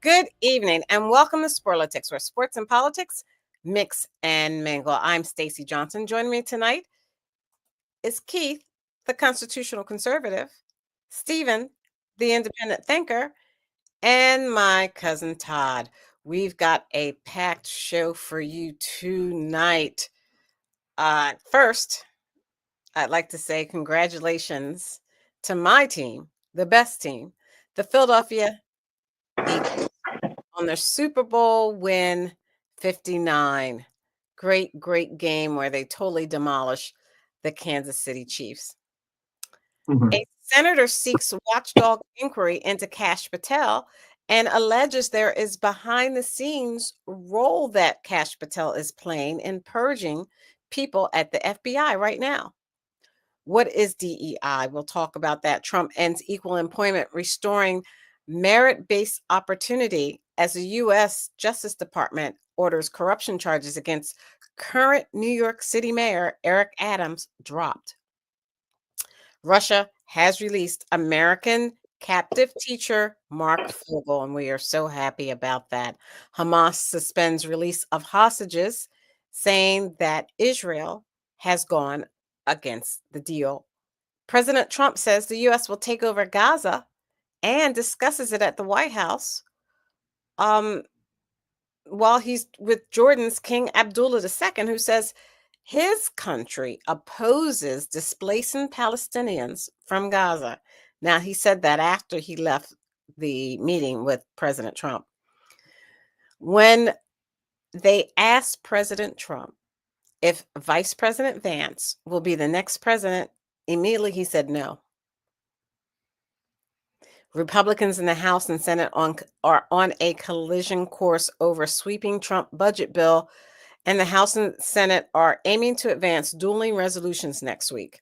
Good evening and welcome to Sporlitiks, where sports and politics mix and mingle. I'm Stacey Johnson. Joining me tonight is Keith, the constitutional conservative, Stephen, the independent thinker, and my cousin Todd. We've got a packed show for you tonight. First, I'd like to say congratulations to my team, the best team, the Philadelphia Eagles, on their Super Bowl win 59. Great game where they totally demolished the Kansas City Chiefs. Mhm. A senator seeks watchdog inquiry into Kash Patel and alleges there is behind the scenes role that Kash Patel is playing in purging people at the FBI right now. What is DEI? We'll talk about that. Trump ends equal employment, restoring merit based opportunity as the U.S. Justice Department orders corruption charges against current New York City Mayor Eric Adams dropped. Russia has released American captive teacher Mark Fogel, and we are so happy about that. Hamas suspends release of hostages, saying that Israel has gone against the deal. President Trump says the U.S. will take over Gaza and discusses it at the White House um, while he's with Jordan's King Abdullah II, who says his country opposes displacing Palestinians from Gaza. Now, he said that after he left the meeting with President Trump. When they asked President Trump if Vice President Vance will be the next president, immediately he said no. Republicans in the House and Senate are on a collision course over sweeping Trump budget bill, and the House and Senate are aiming to advance dueling resolutions next week.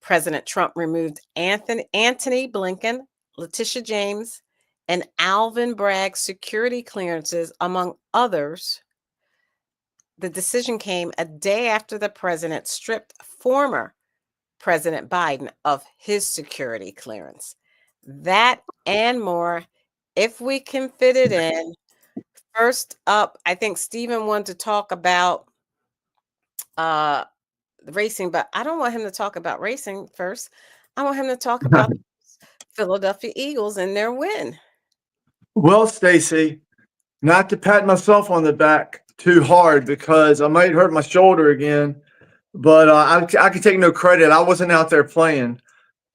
President Trump removed Anthony Blinken, Letitia James, and Alvin Bragg's security clearances, among others. The decision came a day after the president stripped former President Biden of his security clearance. That and more, if we can fit it in. First up, I think Stephen wanted to talk about uh, racing, but I don't want him to talk about racing first. I want him to talk about the Philadelphia Eagles and their win. Well, Stacy, not to pat myself on the back too hard because I might hurt my shoulder again, but I can take no credit. I wasn't out there playing.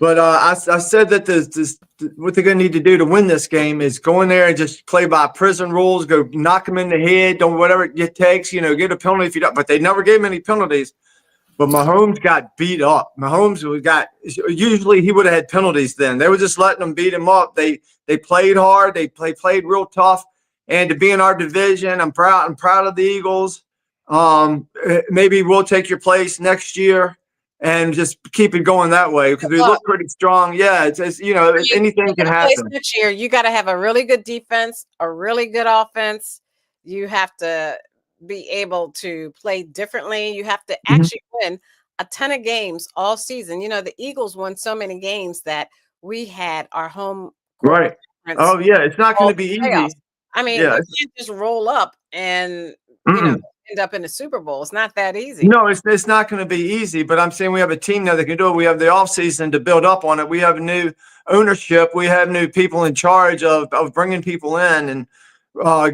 But I said that what they're going to need to do to win this game is go in there and just play by prison rules, go knock them in the head, don't whatever it takes, get a penalty if you don't. But they never gave him any penalties. But Mahomes got beat up. Usually he would have had penalties then. They were just letting them beat him up. They played hard. They played real tough. And to be in our division, I'm proud. I'm proud of the Eagles. Maybe we'll take your place next year and just keep it going that way because we look pretty strong. Yeah, it's anything can happen. Next year, you got to have a really good defense, a really good offense. You have to be able to play differently. You have to actually win a ton of games all season. The Eagles won so many games that we had our home court Right. Oh yeah, it's not going to be easy. I mean, Yeah. you can't just roll up and end up in the Super Bowl. It's not that easy. No, it's not going to be easy, but I'm saying we have a team now that can do it. We have the offseason to build up on it. We have new ownership. We have new people in charge of bringing people in and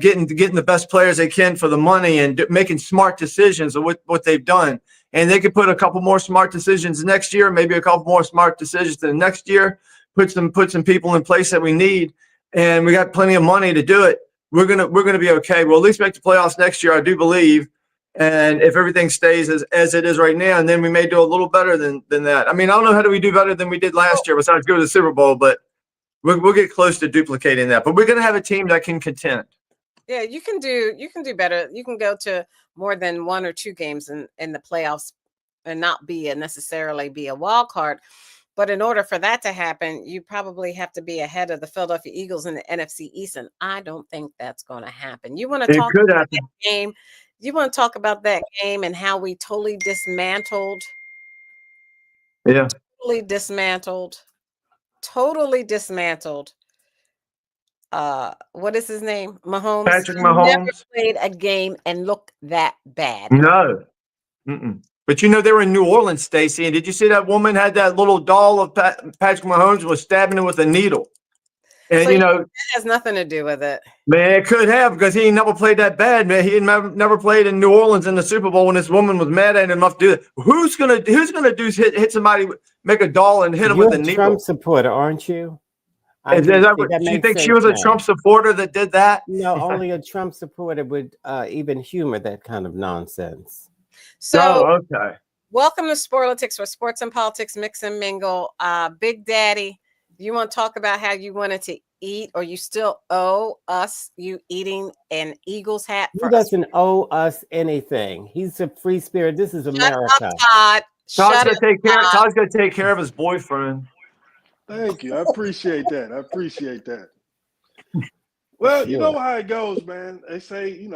getting the best players they can for the money and making smart decisions of what they've done. And they could put a couple more smart decisions next year, maybe a couple more smart decisions the next year. Put some people in place that we need, and we got plenty of money to do it. We're gonna be okay. We'll at least make the playoffs next year, I do believe. And if everything stays as it is right now, and then we may do a little better than that. I mean, I don't know how do we do better than we did last year besides go to the Super Bowl, but we'll get close to duplicating that. But we're going to have a team that can contend. Yeah, you can do better. You can go to more than one or two games in the playoffs and not necessarily be a wild card. But in order for that to happen, you probably have to be ahead of the Philadelphia Eagles in the NFC East, and I don't think that's going to happen. You want to talk about that game? You want to talk about that game and how we totally dismantled? Yeah. Totally dismantled what is his name? Mahomes. Patrick He never Mahomes. played a game and looked that bad. No. Mm-mm. But they were in New Orleans, Stacy. And did you see that woman had that little doll of Patrick Mahomes and was stabbing him with a needle? And So that has nothing to do with it. man, it could have because he never played that bad, man. He never played in New Orleans in the Super Bowl when this woman was mad at him enough to do it. Who's gonna hit somebody, make a doll and hit him with a You're a needle? Trump supporter, aren't you? Is that, that do you makes think she sense was a now. Trump supporter that did that? No, only a Trump supporter would even humor that kind of nonsense. So, okay. Welcome to Sporlitiks, where sports and politics mix and mingle. Big Daddy, you want to talk about how you wanted to eat, or you still owe us you eating an Eagles hat? He doesn't owe us anything. He's a free spirit. This is America. Shut up, Todd. Todd's gonna take care of his boyfriend. Thank you. I appreciate that. Well, you know how it goes, man. They say,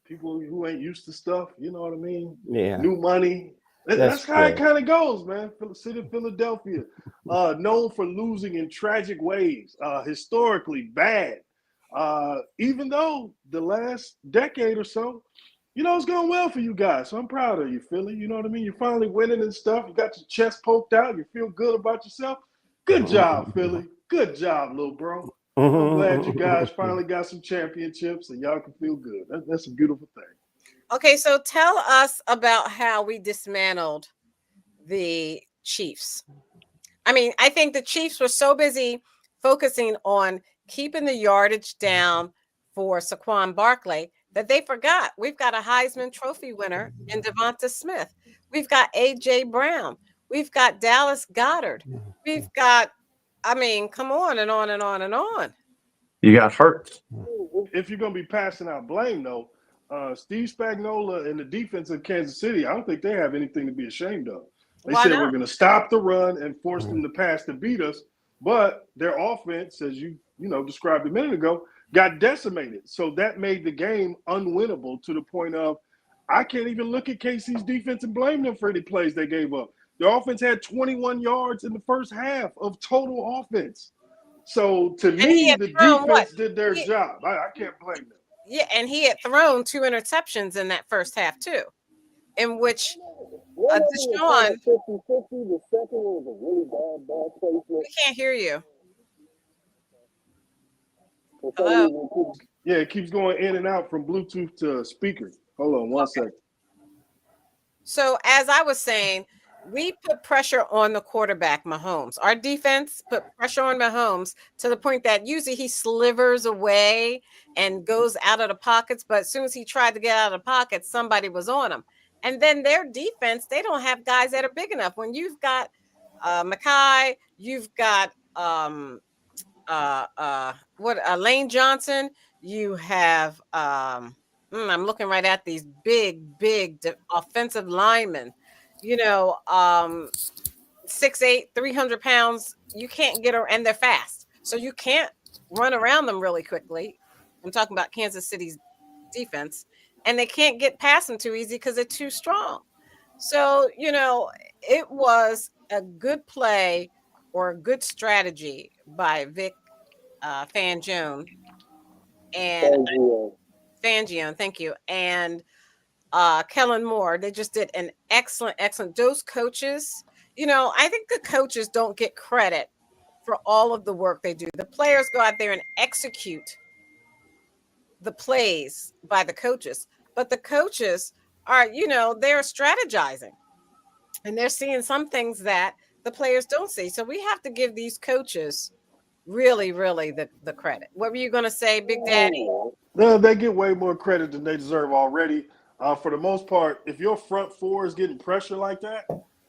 people who ain't used to stuff, you know what I mean? Yeah. New money. That's how it kind of goes, man. City of Philadelphia, known for losing in tragic ways, historically bad. Even though the last decade or so, it's going well for you guys. So I'm proud of you, Philly. You know what I mean? You're finally winning and stuff. You got your chest poked out. You feel good about yourself. Good job, Philly. Good job, little bro. I'm glad you guys finally got some championships and y'all can feel good. That's a beautiful thing. Okay, so tell us about how we dismantled the Chiefs. I mean, I think the Chiefs were so busy focusing on keeping the yardage down for Saquon Barkley that they forgot we've got a Heisman Trophy winner in Devonta Smith. We've got A.J. Brown. We've got Dallas Goedert. We've got, come on and on and on and on. You got hurt. If you're going to be passing out blame, though, Steve Spagnuolo and the defense of Kansas City, I don't think they have anything to be ashamed of. They said we're going to stop the run and force them to pass to beat us, but their offense, as you described a minute ago, got decimated. So that made the game unwinnable to the point of I can't even look at KC's defense and blame them for any plays they gave up. Their offense had 21 yards in the first half of total offense. So to me, the defense did their job. I can't blame them. Yeah, and he had thrown 2 interceptions in that first half too, in which Deshaun. We can't hear you. Hello. Yeah, it keeps going in and out from Bluetooth to speaker. Hold on one second. So as I was saying, we put pressure on the quarterback, Mahomes. Our defense put pressure on Mahomes to the point that usually he slivers away and goes out of the pockets. But as soon as he tried to get out of the pocket, somebody was on him. And then their defense, they don't have guys that are big enough. When you've got Mackay, you've got Lane Johnson, you have I'm looking right at these big offensive linemen. 6'8", 300 pounds. You can't get her, and they're fast, so you can't run around them really quickly. I'm talking about Kansas City's defense, and they can't get past them too easy because they're too strong. So it was a good play or a good strategy by Vic Fangio and Fangio. Thank you. And Kellen Moore, they just did an excellent. Those coaches, I think the coaches don't get credit for all of the work they do. The players go out there and execute the plays by the coaches, but the coaches are, they're strategizing and they're seeing some things that the players don't see. So we have to give these coaches really the credit. What were you going to say, Big Daddy? No, they get way more credit than they deserve already. For the most part, if your front four is getting pressure like that,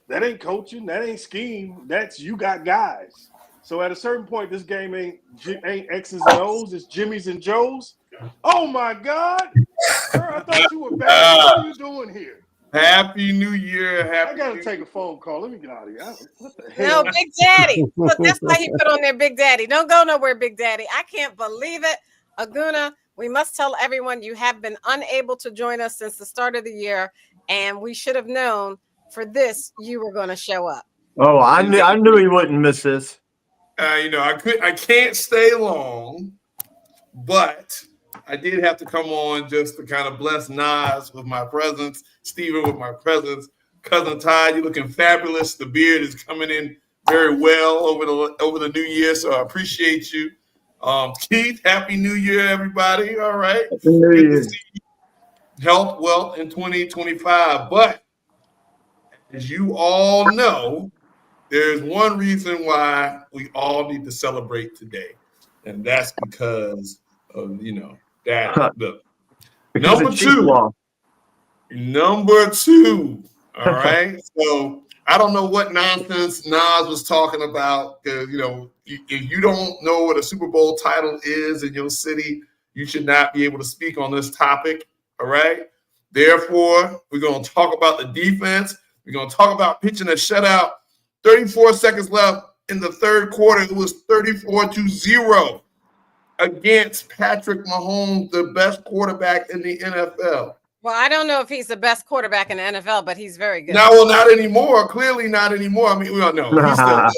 that ain't coaching, that ain't scheme. That's you got guys. So at a certain point, this game ain't X's and O's, it's Jimmy's and Joe's. Oh my God, sir, I thought you were back. What are you doing here? Happy New Year. I gotta take a phone call. Let me get out of here. What the hell? No, Big Daddy. Look, that's why he put on there, Big Daddy. Don't go nowhere, Big Daddy. I can't believe it. Aguna, we must tell everyone you have been unable to join us since the start of the year, and we should have known for this you were going to show up. Oh, I knew he wouldn't miss this. I can't stay long. but I did have to come on just to kind of bless Nas with my presence, Steven with my presence. Cousin Todd, you're looking fabulous. The beard is coming in very well over the new year, so I appreciate you. Keith, happy new year, everybody. All right. Good to see you. Health, wealth in 2025. But as you all know, there's one reason why we all need to celebrate today, and that's because of that. Look, number two. All right. So I don't know what nonsense Nas was talking about, because if you don't know what a Super Bowl title is in your city, you should not be able to speak on this topic. All right. Therefore, we're going to talk about the defense. We're going to talk about pitching a shutout. 34 seconds left in the third quarter. It was 34-0 against Patrick Mahomes, the best quarterback in the NFL. Well, I don't know if he's the best quarterback in the NFL, but he's very good. No, well, not anymore. Clearly not anymore. I mean, we don't know. He's still,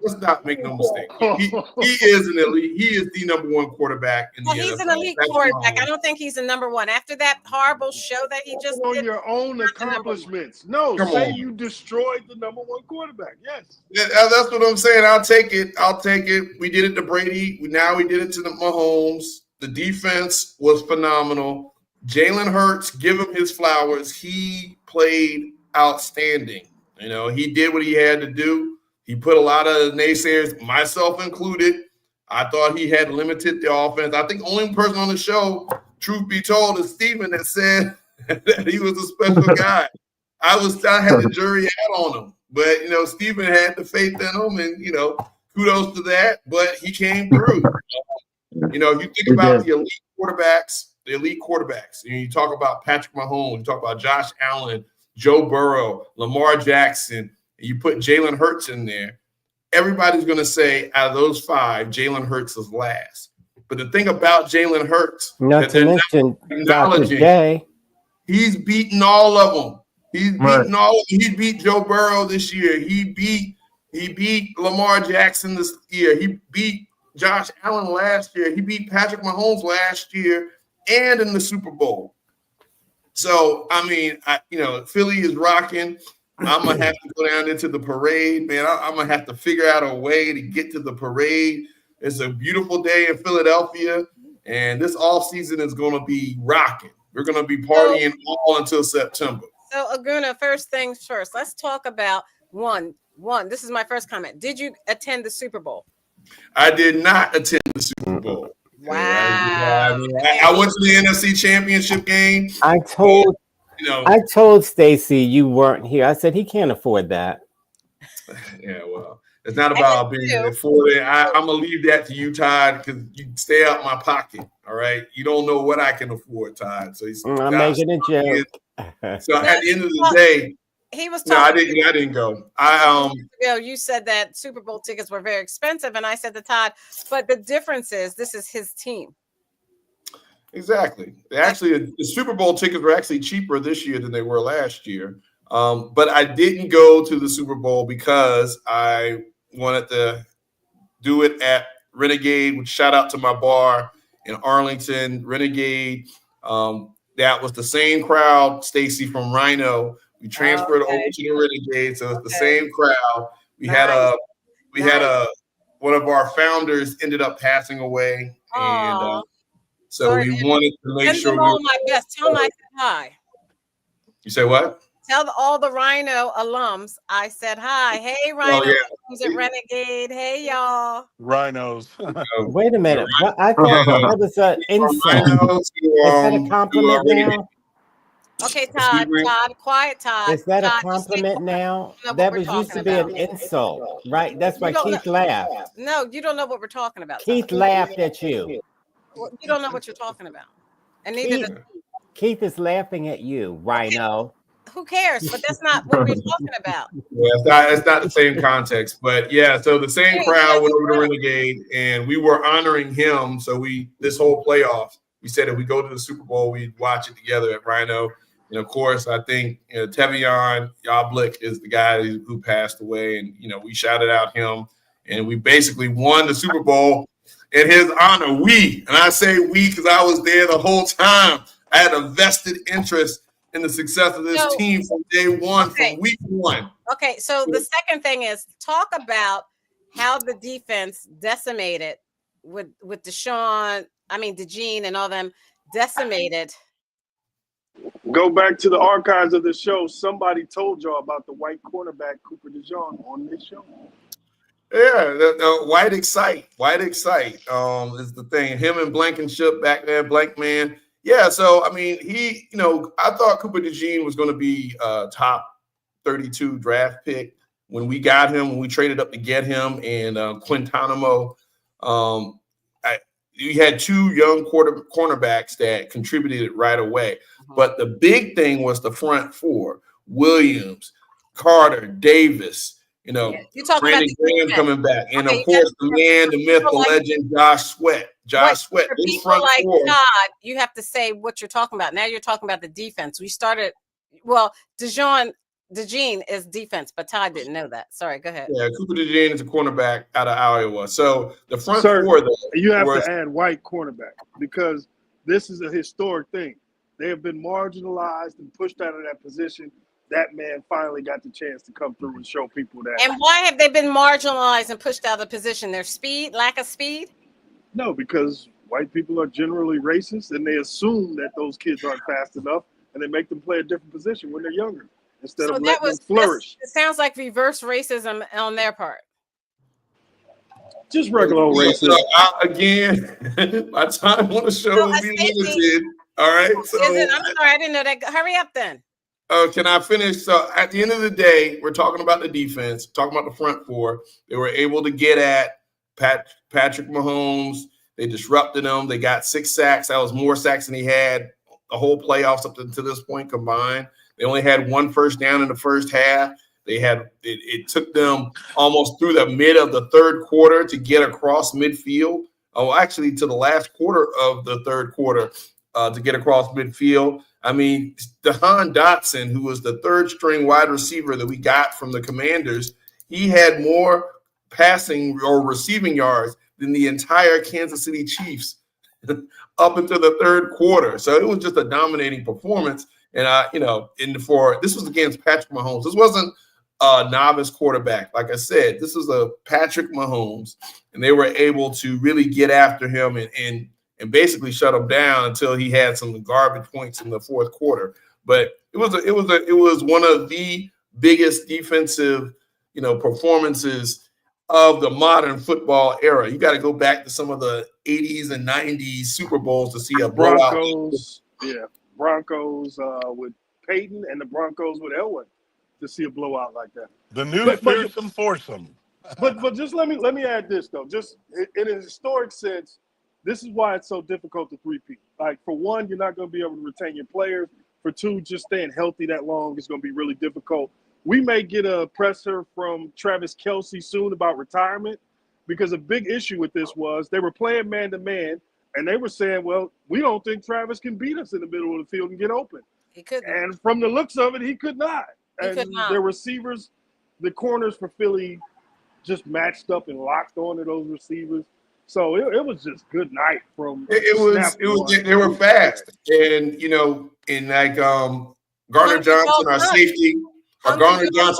let's not make no mistake. He is an elite. He is the number one quarterback in the NFL. He's an elite quarterback. I don't think he's the number one. After that horrible show that he just did. On your own accomplishments. No, you destroyed the number one quarterback. Yes. Yeah, that's what I'm saying. I'll take it. We did it to Brady. Now we did it to the Mahomes. The defense was phenomenal. Jalen Hurts, give him his flowers. He played outstanding. He did what he had to do. He put a lot of naysayers, myself included. I thought he had limited the offense. I think the only person on the show, truth be told, is Steven, that said that he was a special guy. I had the jury out on him. But, Steven had the faith in him, and, kudos to that. But he came through. You think about the elite quarterbacks. You talk about Patrick Mahomes, you talk about Josh Allen, Joe Burrow, Lamar Jackson, and you put Jalen Hurts in there. Everybody's going to say out of those five, Jalen Hurts is last. But the thing about Jalen Hurts, not to mention Dr. J, he's beaten all of them. He's beaten all. He beat Joe Burrow this year. He beat Lamar Jackson this year. He beat Josh Allen last year. He beat Patrick Mahomes last year. And in the Super Bowl. So, I mean, Philly is rocking. I'm going to have to go down into the parade, man. I'm going to have to figure out a way to get to the parade. It's a beautiful day in Philadelphia, and this offseason is going to be rocking. We're going to be partying all until September. So, Aguna, first things first. Let's talk about one. This is my first comment. Did you attend the Super Bowl? I did not attend the Super Bowl. Wow. I went to the NFC Championship game. I told Stacy you weren't here. I said he can't afford that. Yeah, well, it's not about being afforded. I'm gonna leave that to you, Todd, because you stay out my pocket. All right, you don't know what I can afford, Todd. So I'm making a joke. So at the end of the day, he was talking. No, I didn't go. You said that Super Bowl tickets were very expensive, and I said to Todd, but the difference is this is his team. Exactly. Actually, the Super Bowl tickets were actually cheaper this year than they were last year. But I didn't go to the Super Bowl because I wanted to do it at Renegade. Shout out to my bar in Arlington, Renegade. That was the same crowd, Stacy, from Rhino. We transferred over to the Renegade, so it's the same crowd. We had one of our founders ended up passing away, and so we wanted to make sure. My best. Tell them I said hi. You say what? Tell all the Rhino alums I said hi. Hey, Rhino alums at Renegade. Hey, y'all. Rhinos. Wait a minute. I thought that was an insult. Is that a compliment now? Okay, Todd, quiet, Todd. Is that a compliment now? That was used to be an insult, right? That's why Keith laughed. No, you don't know what we're talking about. Keith laughed at you. You don't know what you're talking about. And neither does Keith is laughing at you, Rhino. Who cares? But that's not what we're talking about. Yeah, it's not the same context. But yeah, so the same crowd went over to Renegade, and we were honoring him. So this whole playoff, we said if we go to the Super Bowl, we'd watch it together at Rhino. And of course, I think Tevion Yablik is the guy who passed away, and we shouted out him, and we basically won the Super Bowl In his honor, and I say we because I was there the whole time. I had a vested interest in the success of this team from day one, from week one. Okay, so the second thing is talk about how the defense decimated with DeGene and all them decimated. Go back to the archives of the show. Somebody told y'all about the white cornerback Cooper DeJean on this show. Yeah, the White Excite is the thing. Him and Blankenship back there, Blankman. Yeah, so I mean, I thought Cooper DeJean was going to be a top 32 draft pick when we got him, when we traded up to get him, and Quintanamo. We had two young cornerbacks that contributed right away. But the big thing was the front four: Williams, Carter, Davis. You talk Brandon Graham coming back, and of course the man, the myth, the legend, Josh Sweat. Sweat. For people like Todd, you have to say what you're talking about. Now you're talking about the defense. We started. Well, DeGene is defense, but Todd didn't know that. Sorry, go ahead. Yeah, Cooper DeJean is a cornerback out of Iowa. So the front four, though, you have to add white cornerback because this is a historic thing. They have been marginalized and pushed out of that position. That man finally got the chance to come through and show people that. And why have they been marginalized and pushed out of the position? Their speed, lack of speed? No, because white people are generally racist and they assume that those kids aren't fast enough and they make them play a different position when they're younger instead of letting them flourish. It sounds like reverse racism on their part. Just regular old racism. Again, my time on the show will be limited. All right. So I'm sorry, I didn't know that. Hurry up then. Can I finish? So at the end of the day, we're talking about the defense, talking about the front four. They were able to get at Patrick Mahomes. They disrupted him. They got 6 sacks. That was more sacks than he had the whole playoffs up to this point combined. They only had 1 first down in the first half. It took them almost through the mid of the third quarter to get across midfield. Oh, actually to the last quarter of the third quarter to get across midfield. I mean, Jahan Dotson, who was the third string wide receiver that we got from the Commanders, he had more passing or receiving yards than the entire Kansas City Chiefs up into the third quarter. So it was just a dominating performance. And this was against Patrick Mahomes. This wasn't a novice quarterback. Like I said, this was a Patrick Mahomes, and they were able to really get after him and basically shut him down until he had some garbage points in the fourth quarter. But it was one of the biggest defensive, performances of the modern football era. You got to go back to some of the 80s and 90s Super Bowls to see a blowout. Broncos with Peyton and the Broncos with Elway to see a blowout like that. The new fearsome foursome. But just let me add this though. Just in a historic sense, this is why it's so difficult to three-peat. Like, for one, you're not going to be able to retain your players. For two, just staying healthy that long is going to be really difficult. We may get a presser from Travis Kelce soon about retirement because a big issue with this was they were playing man-to-man, and they were saying, well, we don't think Travis can beat us in the middle of the field and get open. He couldn't. And from the looks of it, he could not. Their receivers, the corners for Philly just matched up and locked onto those receivers. So it was just good night from. They were fast, and Garner Johnson,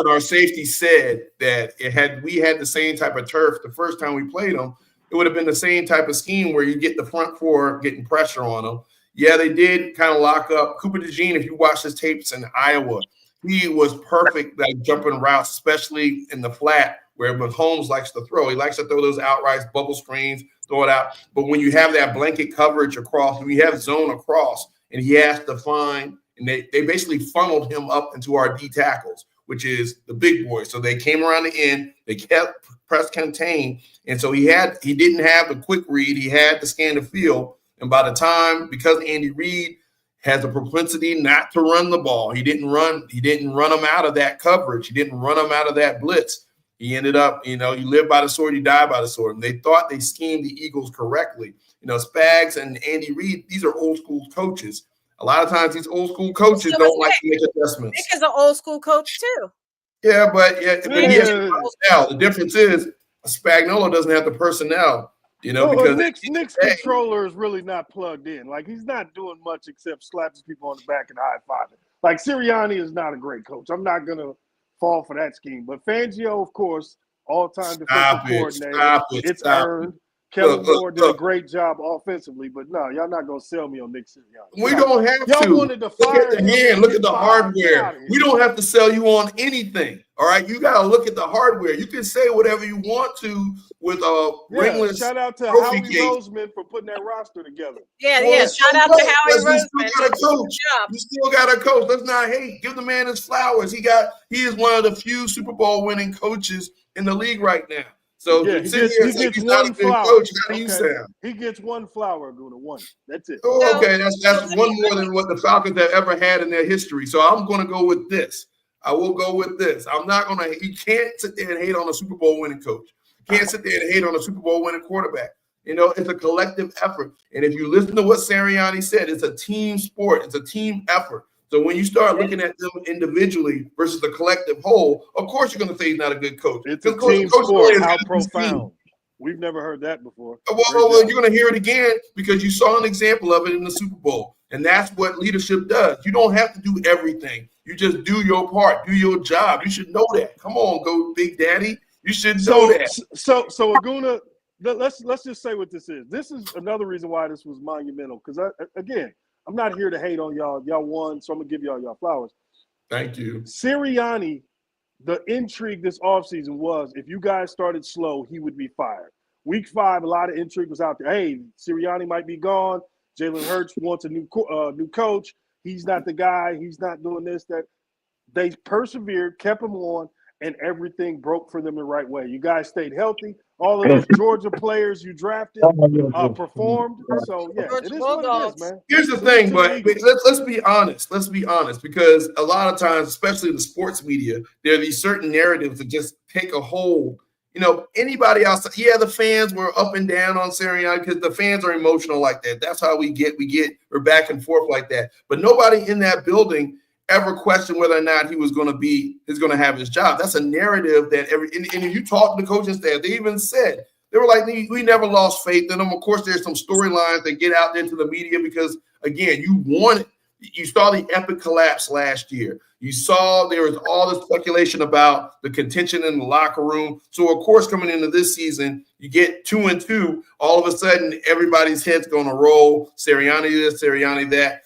our safety, said that we had the same type of turf the first time we played them, it would have been the same type of scheme where you get the front four getting pressure on them. Yeah, they did kind of lock up Cooper DeJean. If you watch his tapes in Iowa, he was perfect, like jumping routes, especially in the flat, where Mahomes likes to throw. He likes to throw those outright bubble screens, throw it out. But when you have that blanket coverage across, when you have zone across, and he has to find, and they basically funneled him up into our D tackles, which is the big boys. So they came around the end, they kept press contained, and so he didn't have the quick read, he had to scan the field. And by the time, because Andy Reid has a propensity not to run the ball, he didn't run him out of that coverage, he didn't run him out of that blitz. He ended up, you live by the sword, you die by the sword. And they thought they schemed the Eagles correctly. Spags and Andy Reid, these are old school coaches. A lot of times these old school coaches don't like to make adjustments. Nick is an old school coach too. But he has the personnel. The difference is Spagnuolo doesn't have the personnel. Well, because Nick's controller is really not plugged in. Like, he's not doing much except slapping people on the back and high-fiving. Like, Sirianni is not a great coach. I'm not going to fall for that scheme. But Fangio, of course, all-time defensive coordinator. It's earned. Kellen Moore did a great job offensively, but no, y'all not going to sell me on Nick Sirianni. We don't have y'all to. Wanted to look fire at the hand. Look at the hardware. We don't have to sell you on anything. All right, you got to look at the hardware. You can say whatever you want to with ringless. Shout out to Howie Roseman for putting that roster together. Shout out to Howie Roseman. You still got a coach. Let's not hate. Give the man his flowers. He is one of the few Super Bowl winning coaches in the league right now. So he gets one flower. Coach, how do you sound? He gets one flower, Guna. One. That's it. Oh, okay, that's one more than what the Falcons have ever had in their history. So I'm going to go with this. I will go with this. I'm not going to – you can't sit there and hate on a Super Bowl winning coach. You can't sit there and hate on a Super Bowl winning quarterback. It's a collective effort. And if you listen to what Sirianni said, it's a team sport. It's a team effort. So when you start looking at them individually versus the collective whole, of course you're going to say he's not a good coach. It's a team sport. How profound. We've never heard that before. Well, you're going to hear it again because you saw an example of it in the Super Bowl. And that's what leadership does. You don't have to do everything. You just do your part. Do your job. You should know that. Come on, go Big Daddy. You should know that. So Aguna, let's just say what this is. This is another reason why this was monumental. Because, I'm not here to hate on y'all. Y'all won, so I'm going to give y'all flowers. Thank you. Sirianni, the intrigue this offseason was if you guys started slow, he would be fired. Week 5, a lot of intrigue was out there. Hey, Sirianni might be gone. Jalen Hurts wants a new coach. He's not the guy. He's not doing this, that. They persevered, kept him on, and everything broke for them the right way. You guys stayed healthy. All of those Georgia players you drafted performed. So, it is what it is, man. Here's the thing, but let's be honest. Let's be honest, because a lot of times, especially in the sports media, there are these certain narratives that just take a hold. Anybody else, the fans were up and down on Sirianni because the fans are emotional like that. That's how we're back and forth like that. But nobody in that building ever questioned whether or not he was going to have his job. That's a narrative that and if you talk to the coaching staff, they even said, they were like, we never lost faith in them. Of course, there's some storylines that get out there to the media because, again, you saw the epic collapse last year. You saw there was all this speculation about the contention in the locker room. So, of course, coming into this season, you get 2-2. All of a sudden, everybody's head's going to roll. Sirianni this, Sirianni that.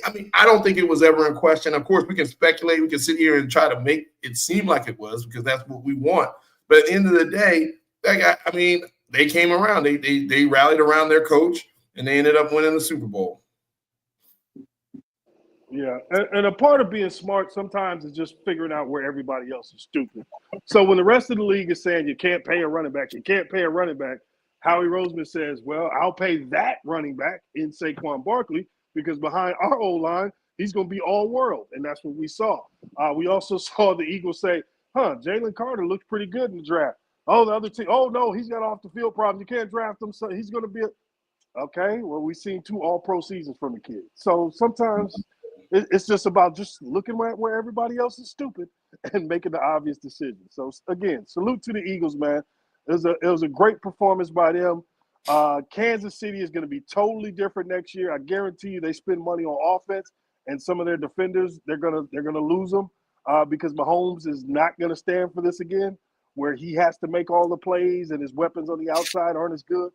I mean, I don't think it was ever in question. Of course, we can speculate. We can sit here and try to make it seem like it was because that's what we want. But at the end of the day, they came around. They rallied around their coach, and they ended up winning the Super Bowl. Yeah, and a part of being smart sometimes is just figuring out where everybody else is stupid. So when the rest of the league is saying you can't pay a running back, Howie Roseman says, well, I'll pay that running back in Saquon Barkley because behind our O-line, he's going to be all world, and that's what we saw. We also saw the Eagles say, Jalen Carter looked pretty good in the draft. Oh, the other team, no, he's got off the field problems. You can't draft him, so he's going to be okay, well, we've seen 2 all-pro seasons from the kid. So sometimes – it's just about just looking where everybody else is stupid and making the obvious decision. So, again, salute to the Eagles, man. It was a great performance by them. Kansas City is going to be totally different next year. I guarantee you they spend money on offense, and some of their defenders, they're gonna lose them because Mahomes is not going to stand for this again, where he has to make all the plays and his weapons on the outside aren't as good.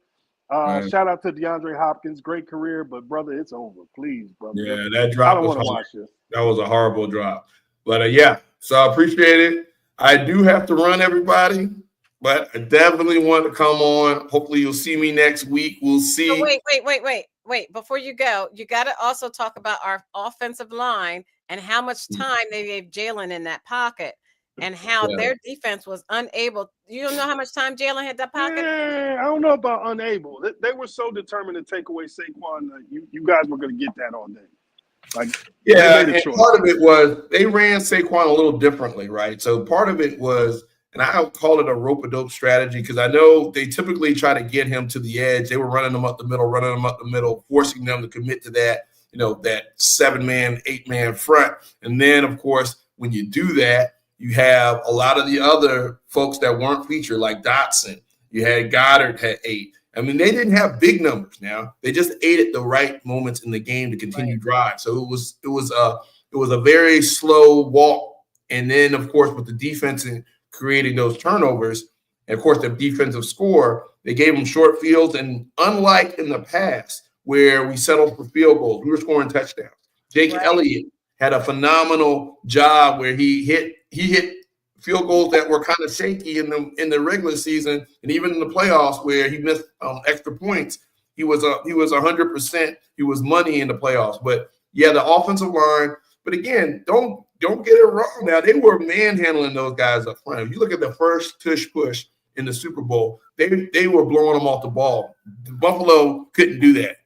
Shout out to DeAndre Hopkins, great career, but brother, it's over. Please, brother. Yeah, that drop. I don't want to watch this. That was a horrible drop. But so I appreciate it. I do have to run, everybody, but I definitely want to come on. Hopefully, you'll see me next week. We'll see. Oh, wait. Before you go, you got to also talk about our offensive line and how much time they gave Jalen in that pocket. And how their defense was unable. You don't know how much time Jalen had that pocket? Yeah, I don't know about unable. They were so determined to take away Saquon. You guys were going to get that all day. And part of it was they ran Saquon a little differently, right? So part of it was, and I don't call it a rope-a-dope strategy because I know they typically try to get him to the edge. They were running him up the middle, forcing them to commit to that, that 7-man, 8-man front. And then, of course, when you do that, you have a lot of the other folks that weren't featured, like Dotson. You had Goddard had 8. I mean, they didn't have big numbers now. They just ate at the right moments in the game to continue drive. So it was a very slow walk. And then, of course, with the defense and creating those turnovers, and of course, the defensive score, they gave them short fields. And unlike in the past, where we settled for field goals, we were scoring touchdowns. Jake Elliott had a phenomenal job where he hit field goals that were kind of shaky in the regular season, and even in the playoffs where he missed extra points. He was 100%. He was money in the playoffs. But yeah, the offensive line. But again, don't get it wrong. Now they were manhandling those guys up front. If you look at the first tush push in the Super Bowl, they were blowing them off the ball. Buffalo couldn't do that,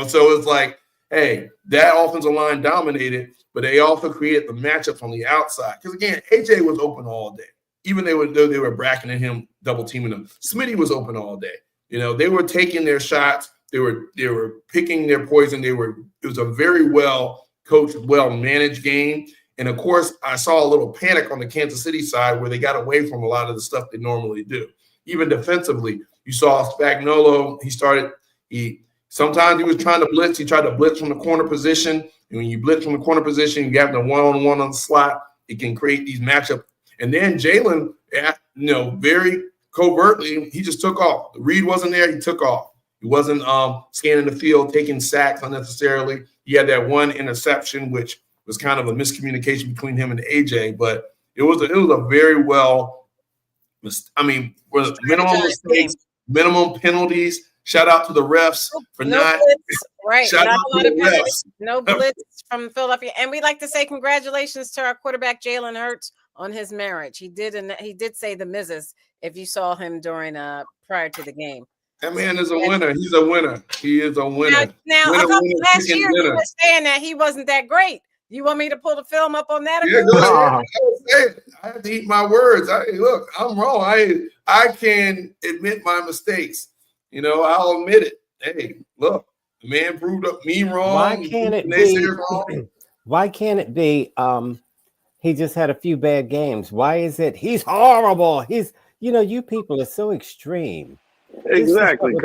So it's like, hey, that offensive line dominated, but they also created the matchups on the outside. Because again, AJ was open all day. Even though they were bracketing him, double teaming him. Smitty was open all day. They were taking their shots. They were picking their poison. It was a very well coached, well managed game. And of course, I saw a little panic on the Kansas City side where they got away from a lot of the stuff they normally do. Even defensively, you saw Spagnuolo. Sometimes he was trying to blitz. He tried to blitz from the corner position. And when you blitz from the corner position, you have the one-on-one on the slot. It can create these matchups. And then Jalen, very covertly, he just took off. The read wasn't there. He took off. He wasn't scanning the field, taking sacks unnecessarily. He had that one interception, which was kind of a miscommunication between him and AJ. But it was a very well, with minimum mistakes, minimum penalties. Shout out to the refs for not blitz, right? Shout not out a lot to of the penalties, refs. no blitz from Philadelphia, and we'd like to say congratulations to our quarterback Jalen Hurts on his marriage. He did say the Mrs. If you saw him during prior to the game. That man is a winner. He's a winner. He is a winner. Now winner, I thought winner, last chicken year dinner. you were saying that he wasn't that great. You want me to pull the film up on that? Yeah, Again? go ahead. I have to eat my words. Look, I'm wrong. I can admit my mistakes. I'll admit it. Hey, look, the man proved me wrong. Why can't it be? Why can't it be? He just had a few bad games. Why is it he's horrible? You people are so extreme. Exactly. If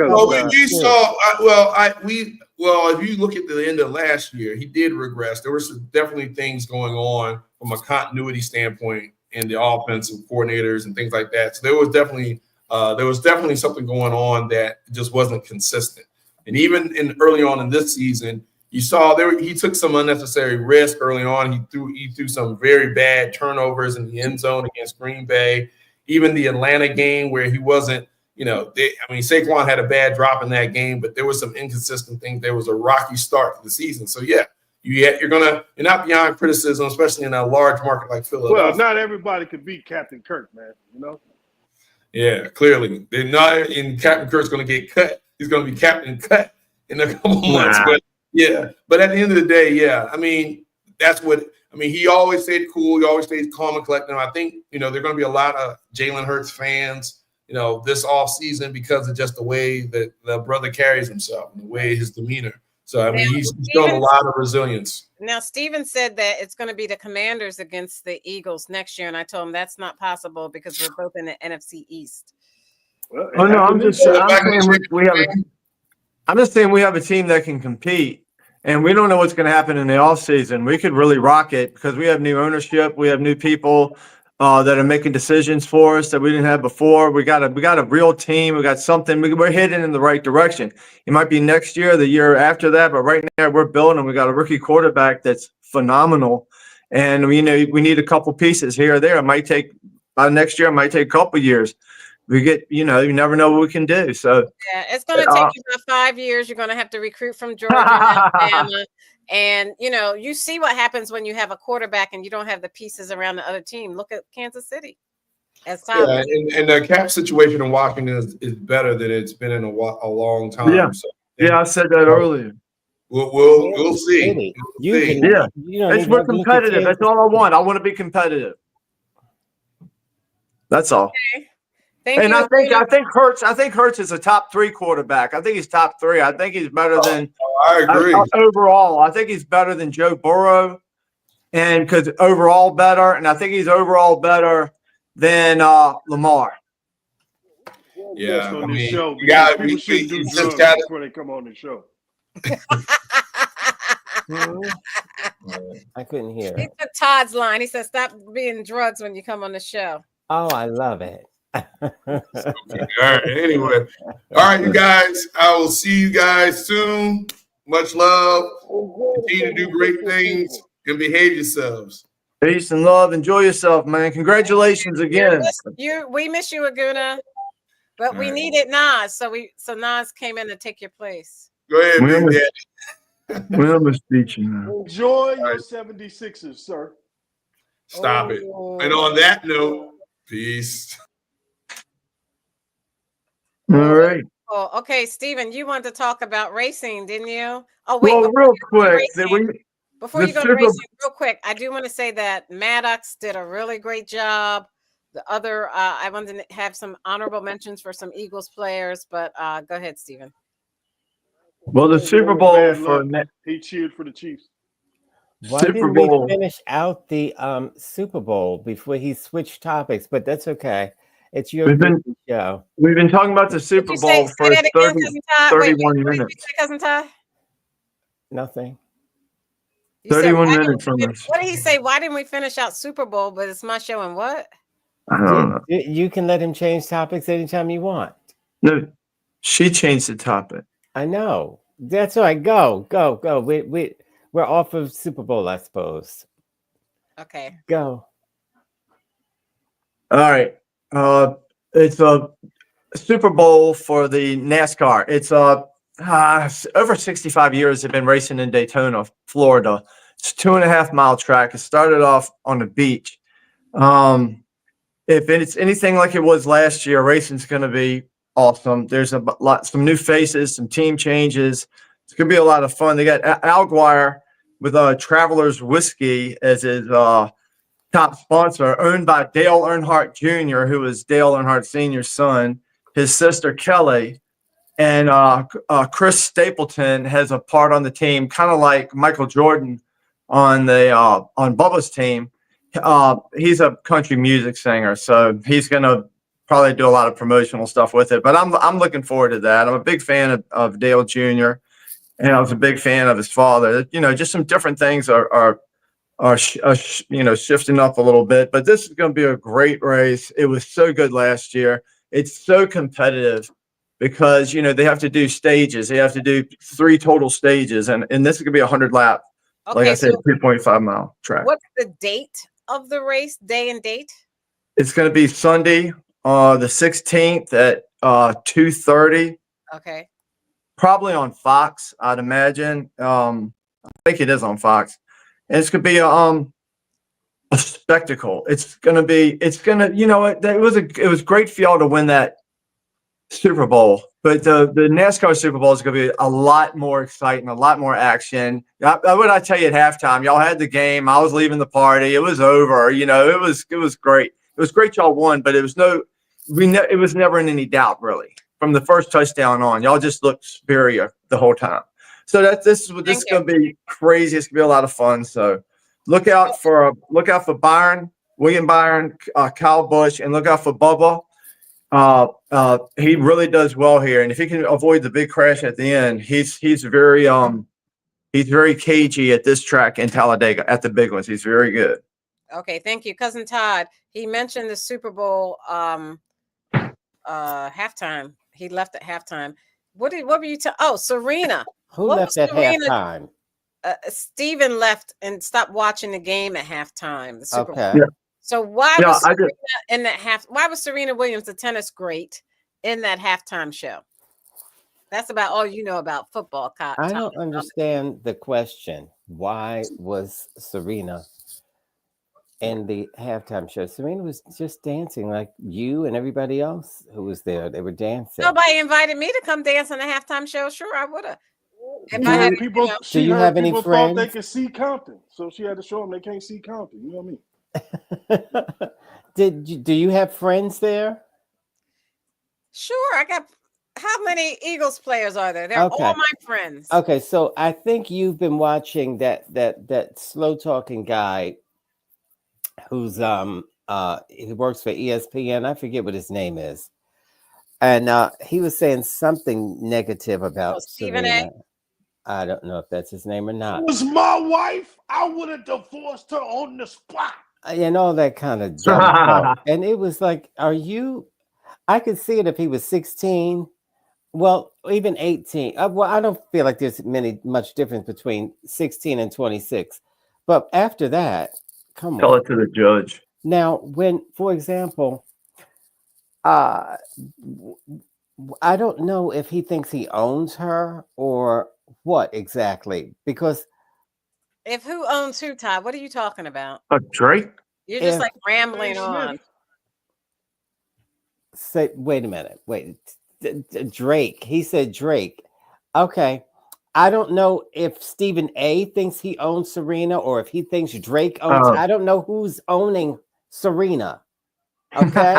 you look at the end of last year, he did regress. There were definitely things going on from a continuity standpoint in the offensive coordinators and things like that. So there was definitely something going on that just wasn't consistent. And even early on in this season, you saw he took some unnecessary risk early on. He threw some very bad turnovers in the end zone against Green Bay. Even the Atlanta game where he wasn't. Saquon had a bad drop in that game, but there was some inconsistent things. There was a rocky start to the season. So yeah, you're not beyond criticism, especially in a large market like Philadelphia. Well, not everybody could beat Captain Kirk, man. Yeah, clearly they're not. And Captain Kirk's going to get cut. He's going to be Captain Cut in a couple months. But yeah, but at the end of the day, yeah, he always stayed cool. He always stayed calm and collected. I think there are going to be a lot of Jalen Hurts fans. This off season because of just the way that the brother carries himself and the way his demeanor. So, he's shown a lot of resilience. Now, Steven said that it's going to be the Commanders against the Eagles next year. And I told him that's not possible because we're both in the NFC East. Well, I'm just saying we have a team that can compete. And we don't know what's going to happen in the offseason. We could really rock it because we have new ownership. We have new people that are making decisions for us that we didn't have before. We got a real team. We got something. We're heading in the right direction. It might be next year, the year after that, but right now we're building. We got a rookie quarterback that's phenomenal, and we need a couple pieces here or there. It might take next year. It might take a couple years. We get, you never know what we can do. So yeah, it's going to take you about 5 years. You're going to have to recruit from Georgia and Alabama. And, you see what happens when you have a quarterback and you don't have the pieces around the other team. Look at Kansas City. And the cap situation in Washington is better than it's been in a long time. Yeah, so, I said that earlier. We'll see. We're competitive. That's all I want. I want to be competitive. That's all. Okay. I think Hurts is a top 3 quarterback. I think he's top 3. I think he's better than. I agree. Overall, I think he's better than Joe Burrow, and because overall better, and I think he's overall better than Lamar. Yeah, on I this mean, show you because got people shouldn't do you just drugs gotta. before they come on the show. I couldn't hear He it. took Todd's line. He said, "Stop being drugs when you come on the show." Oh, I love it. Okay, all right. Anyway, all right, you guys. I will see you guys soon. Much love. Continue to do great things and behave yourselves. Peace and love. Enjoy yourself, man. Congratulations again. We miss you, Aguna, but All we right. needed Nas, so Nas came in to take your place. Go ahead, We Big almost, Daddy. we almost beat you, man. Enjoy your 76ers, sir. Stop it. Oh. And on that note, peace. All right. Oh, okay, Steven, you wanted to talk about racing, didn't you? Oh, wait, Well, real quick, before you go to racing, real quick, I do want to say that Maddox did a really great job. The other, I wanted to have some honorable mentions for some Eagles players, but go ahead, Steven. Well, the Super Bowl for he cheered for the Chiefs. Why didn't we finish out the Super Bowl before he switched topics? But that's okay. It's your show. We've been talking about the Super Bowl for 31 minutes. Cousin Ty? Nothing. 31 minutes on this. What did he say? Why didn't we finish out Super Bowl? But it's my show, and what? I don't know. You can let him change topics anytime you want. No, she changed the topic. I know. That's all right. Go. We're off of Super Bowl, I suppose. Okay. Go. All right. It's a Super Bowl for the NASCAR. It's over 65 years they've been racing in Daytona, Florida. It's a 2.5-mile track. It started off on the beach. If it's anything like it was last year, racing's going to be awesome. There's some new faces, some team changes. It's going to be a lot of fun. They got Alguire with Travelers Whiskey as his top sponsor, owned by Dale Earnhardt Jr., who is Dale Earnhardt Sr.'s son, his sister Kelly, and Chris Stapleton has a part on the team, kind of like Michael Jordan on Bubba's team. He's a country music singer, so he's going to probably do a lot of promotional stuff with it. But I'm looking forward to that. I'm a big fan of Dale Jr., and I was a big fan of his father. Just some different things are shifting up a little bit. But this is going to be a great race. It was so good last year. It's so competitive because they have to do stages. They have to do 3 total stages, and this is going to be 100 lap. Okay, like I said, 2.5-mile track. What's the date of the race? Day and date? It's going to be Sunday, the 16th at 2:30. Okay. Probably on Fox, I'd imagine. I think it is on Fox. And it's going to be a spectacle. It was great for y'all to win that Super Bowl, but the NASCAR Super Bowl is going to be a lot more exciting, a lot more action. What I tell you at halftime, y'all had the game. I was leaving the party. It was over. It was great. It was great y'all won, but it was never in any doubt really from the first touchdown on. Y'all just looked superior the whole time. So this is going to be crazy. It's going to be a lot of fun. So look out for William Byron, Kyle Busch, and look out for Bubba. He really does well here, and if he can avoid the big crash at the end, he's very cagey at this track in Talladega at the big ones. He's very good. Okay, thank you, Cousin Todd. He mentioned the Super Bowl halftime. He left at halftime. What were you Serena? Who left at halftime? Steven left and stopped watching the game at halftime. The Super Bowl. Yeah. So why was Serena in that why was Serena Williams, the tennis great, in that halftime show? That's about all you know about football. I don't understand the question. Why was Serena in the halftime show? Serena was just dancing like you and everybody else who was there. They were dancing. Nobody invited me to come dance on the halftime show. Sure, I would have. Do you have any friends? Thought they could see Compton, so she had to show them they can't see Compton. You know what I mean? Do you have friends there? Sure, I got. How many Eagles players are there? They're all my friends. Okay, so I think you've been watching that slow talking guy who's he works for ESPN. I forget what his name is. And he was saying something negative Oh, about Stephen A. Serena. I don't know if that's his name or It not. was my wife. I would have divorced her on the spot. And all that kind of dumb stuff. And it was like, are you? I could see it if he was 16. Well, even 18. Well, I don't feel like there's much difference between 16 and 26. But after that, come Tell on. it to the judge. Now, when, for example, uh, I don't know if he thinks he owns her or what exactly. Because If who owns who, Todd? What are you talking about? Drake? You're just if like rambling on. wait a minute, wait, Drake. He said Drake. Okay. I don't know if Stephen A thinks he owns Serena or if he thinks Drake owns. I don't know who's owning Serena. Okay.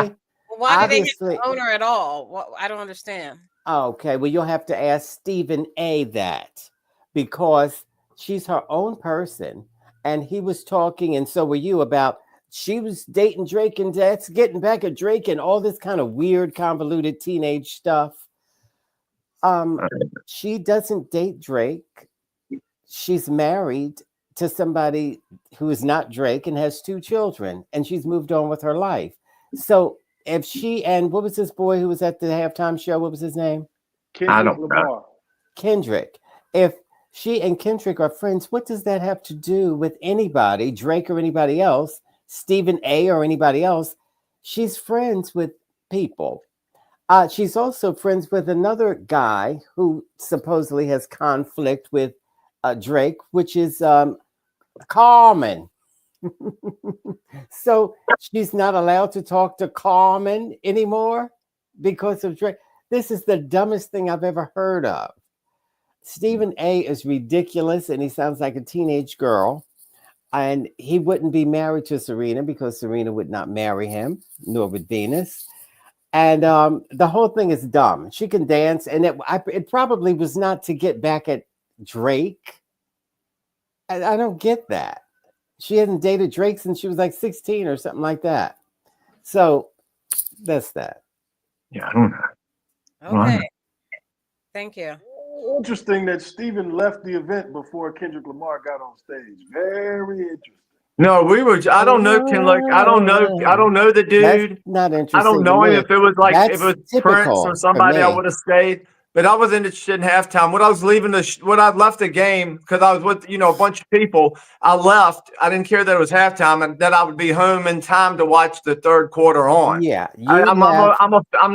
Well, why do they have Obviously. to own her at all? What, I don't understand. Okay. Well, you'll have to ask Stephen A that because she's her own person. And he was talking, and so were you, about she was dating Drake and that's getting back at Drake and all this kind of weird, convoluted teenage stuff. She doesn't date Drake. She's married to somebody who is not Drake and has 2 children, and she's moved on with her life. So if she and what was this boy who was at the halftime show? What was his name? Kendrick Lamar. Kendrick. If she and Kendrick are friends, what does that have to do with anybody, Drake or anybody else, Stephen A or anybody else? She's friends with people. She's also friends with another guy who supposedly has conflict with Drake, which is Carmen. So she's not allowed to talk to Carmen anymore because of Drake. This is the dumbest thing I've ever heard of. Stephen A is ridiculous and he sounds like a teenage girl. And he wouldn't be married to Serena because Serena would not marry him, nor would Venus. And the whole thing is dumb. She can dance, and it probably was not to get back at Drake. I don't get that. She hadn't dated Drake since she was like 16 or something like that. So that's that. Yeah, I don't know. Okay. Thank you. Interesting that Stephen left the event before Kendrick Lamar got on stage. Very interesting. No, we were. I don't know. I don't know. I don't know the dude. That's not interesting. I don't know him. If it was like if it was Prince or somebody, I would have stayed. But I wasn't interested in halftime. When I was leaving when I left the game because I was with a bunch of people, I left. I didn't care that it was halftime and that I would be home in time to watch the third quarter on. Yeah, I'm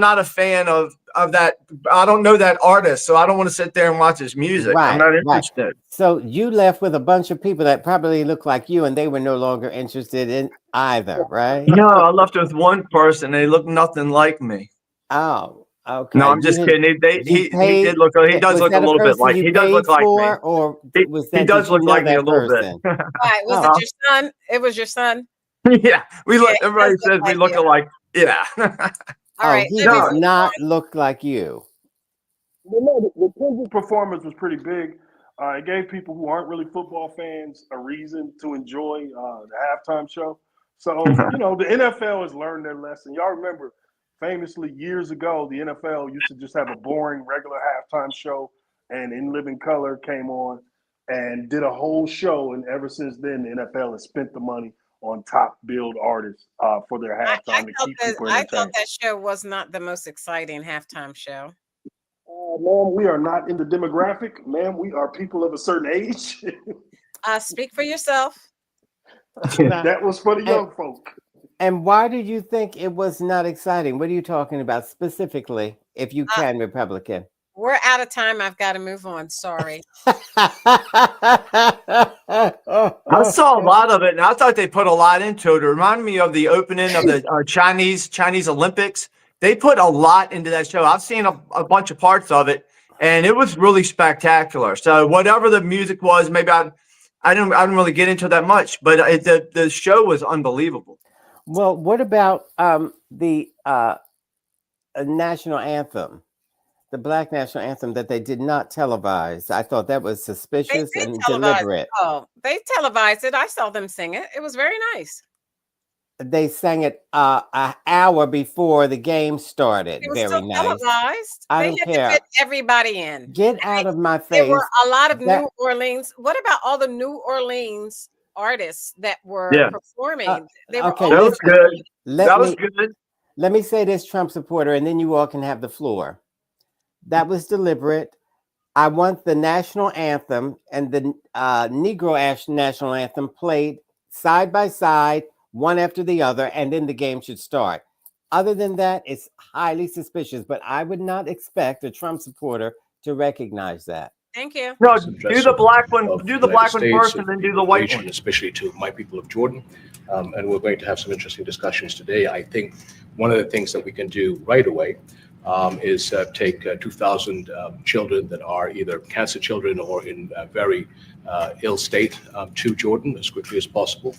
not a fan of that. I don't know that artist, so I don't want to sit there and watch his music. Right, I'm not interested. Right. So you left with a bunch of people that probably look like you, and they were no longer interested in either, right? No, I left with one person. They looked nothing like me. Oh, okay. No, I'm just kidding. He did look. He does look a little bit like. He does look like me. Or was that, he does look like me a little bit. Right. Was it your son? It was your son? Yeah. Everybody says we look alike. Yeah. All right. He does not look like you. Well, no, the Kendrick performance was pretty big. It gave people who aren't really football fans a reason to enjoy the halftime show. So, the NFL has learned their lesson. Y'all remember, famously, years ago, the NFL used to just have a boring regular halftime show, and In Living Color came on and did a whole show. And ever since then, the NFL has spent the money on top billed artists for their halftime to keep people entertained. I thought that show was not the most exciting halftime show. Ma'am, we are not in the demographic. Ma'am, we are people of a certain age. Speak for yourself. That was for the young folk. And why do you think it was not exciting? What are you talking about specifically, if you can, Republican? We're out of time. I've got to move on. Sorry. I saw a lot of it, and I thought they put a lot into it. It reminded me of the opening of the Chinese Olympics. They put a lot into that show. I've seen a bunch of parts of it, and it was really spectacular. So whatever the music was, maybe I didn't really get into that much, but the show was unbelievable. Well, what about the national anthem, the Black national anthem that they did not televise? I thought that was suspicious and deliberate. Oh, they televised it. I saw them sing it. It was very nice. They sang it an hour before the game started. It was Very still nice. televised. I They don't had to care. fit everybody in. Get out of my There were face. a lot of That- New Orleans. What about all the New Orleans artists that were Yeah. performing? They were okay, all That was listen. good. That was Let good. me say this, Trump supporter, and then you all can have the floor. That was deliberate. I want the national anthem and the Negro national anthem played side by side, one after the other, and then the game should start. Other than that, it's highly suspicious, but I would not expect a Trump supporter to recognize that. Thank you. No, Some do address the of- black one. of Do the the black United one States, first, and of then the do the white nation, one. especially to my people of Jordan. And we're going to have some interesting discussions today. I think one of the things that we can do right away is take 2,000 children that are either cancer children or in very ill state to Jordan as quickly as possible.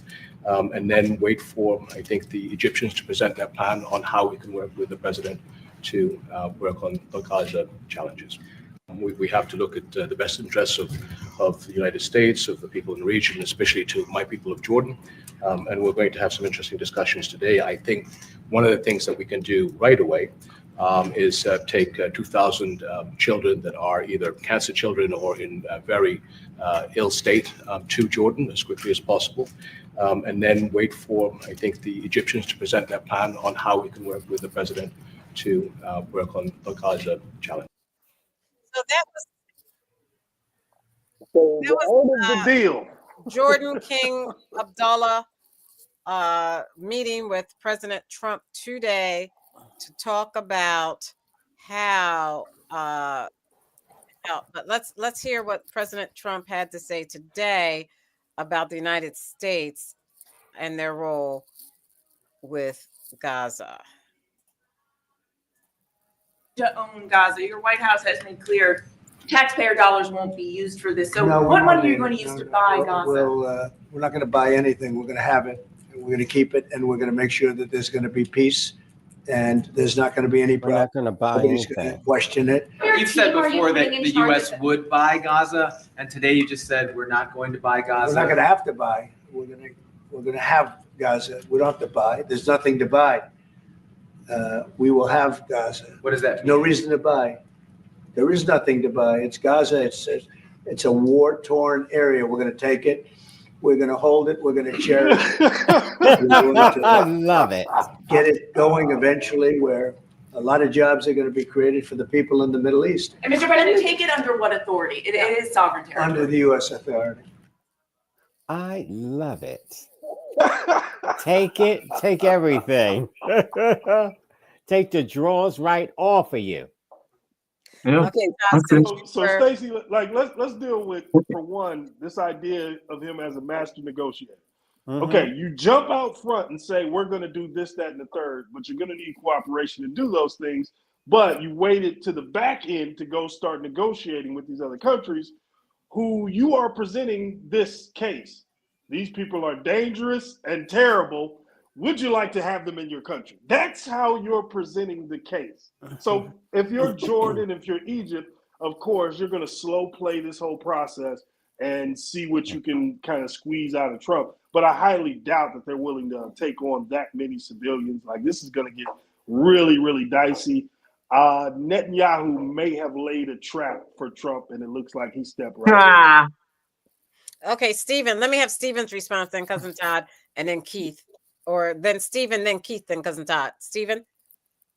And then wait for, I think, the Egyptians to present their plan on how we can work with the president to work on the Gaza challenges. We have to look at the best interests of the United States, of the people in the region, especially to my people of Jordan. And we're going to have some interesting discussions today. I think one of the things that we can do right away is take 2,000 children that are either cancer children or in very ill state to Jordan as quickly as possible. And then wait for, I think, the Egyptians to present their plan on how we can work with the president to work on the Gaza challenge. So that So the was end of the deal. Jordan King Abdullah meeting with President Trump today to talk about how. But let's hear what President Trump had to say today about the United States and their role with Gaza. To own Gaza. Your White House has made clear taxpayer dollars won't be used for this. So No, what we're money not are you gonna- going to use no, to no, buy we'll- Gaza? We're not going to buy anything. We're going to have it. And we're going to keep it, and we're going to make sure that there's going to be peace, and there's not going to be any We're problem. not going to buy Nobody's going to anything. question it. Your You've said team, are you before that putting in the charge U.S. of it? would buy Gaza, and today you just said we're not going to buy We're Gaza. not going to have to buy. We're going to have Gaza. We don't have to buy. There's nothing to buy. We will have Gaza. What does that mean? No reason to buy. There is nothing to buy. It's Gaza. It's a war-torn area. We're going to take it. We're going to hold it. We're going to cherish it. I love it. Get it going eventually, where a lot of jobs are going to be created for the people in the Middle East And Mr. President, take it under what authority? It is sovereign territory. under the U.S. authority. I love it. Take it. Take everything. Take the drawers right off of you. Yeah. Okay, Okay. So Stacey, like let's deal with, for one, this idea of him as a master negotiator. Mhm. Okay, you jump out front and say we're going to do this, that, and the third, but you're going to need cooperation to do those things. But you waited to the back end to go start negotiating with these other countries, who you are presenting this case. These people are dangerous and terrible. Would you like to have them in your country? That's how you're presenting the case. So if you're Jordan, if you're Egypt, of course, you're going to slow play this whole process and see what you can kind of squeeze out of Trump. But I highly doubt that they're willing to take on that many civilians. Like, this is going to get really, really dicey. Netanyahu may have laid a trap for Trump, and it looks like he stepped right in. Ah, Okay, Stephen. Let me have Stephen's response, then Cousin Todd, and then Keith. Or then Stephen, then Keith, then Cousin Todd. Stephen?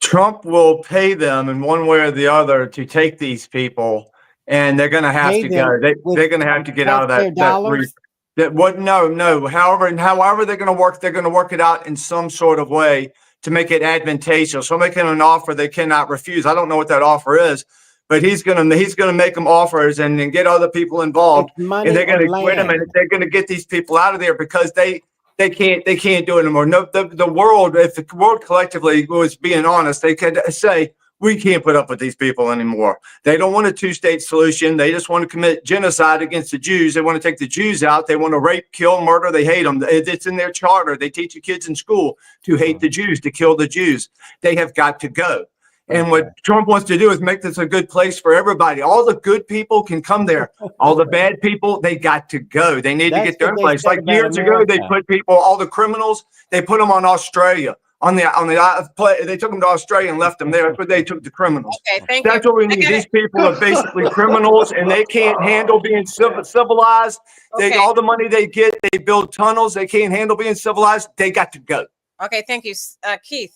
Trump will pay them in one way or the other to take these people, and they're going to have Pay to them go. with They're going to have to get out of taxpayer that. dollars? No. However they're going to work. They're going to work it out in some sort of way to make it advantageous. So making an offer they cannot refuse. I don't know what that offer is, but he's going to make them offers and then get other people involved, It's money and they're going or to quit them, land. and they're going to get these people out of there because they can't do it anymore. No, the world, if the world collectively was being honest, they could say, we can't put up with these people anymore. They don't want a two-state solution. They just want to commit genocide against the Jews. They want to take the Jews out. They want to rape, kill, murder. They hate them. It's in their charter. They teach the kids in school to hate the Jews, to kill the Jews. They have got to go. And what Trump wants to do is make this a good place for everybody. All the good people can come there. All the bad people, they got to go. They need to That's get their what own they place. said Like about years ago, they America. put people, all the criminals, they put them on Australia. They took them to Australia and left them there. That's what they took the criminals. Okay, thank you. That's what we I need. gotta, These people are basically criminals, and they can't handle being civilized. okay, All the money they get, they build tunnels. They can't handle being civilized. They got to go. okay, thank you. Keith.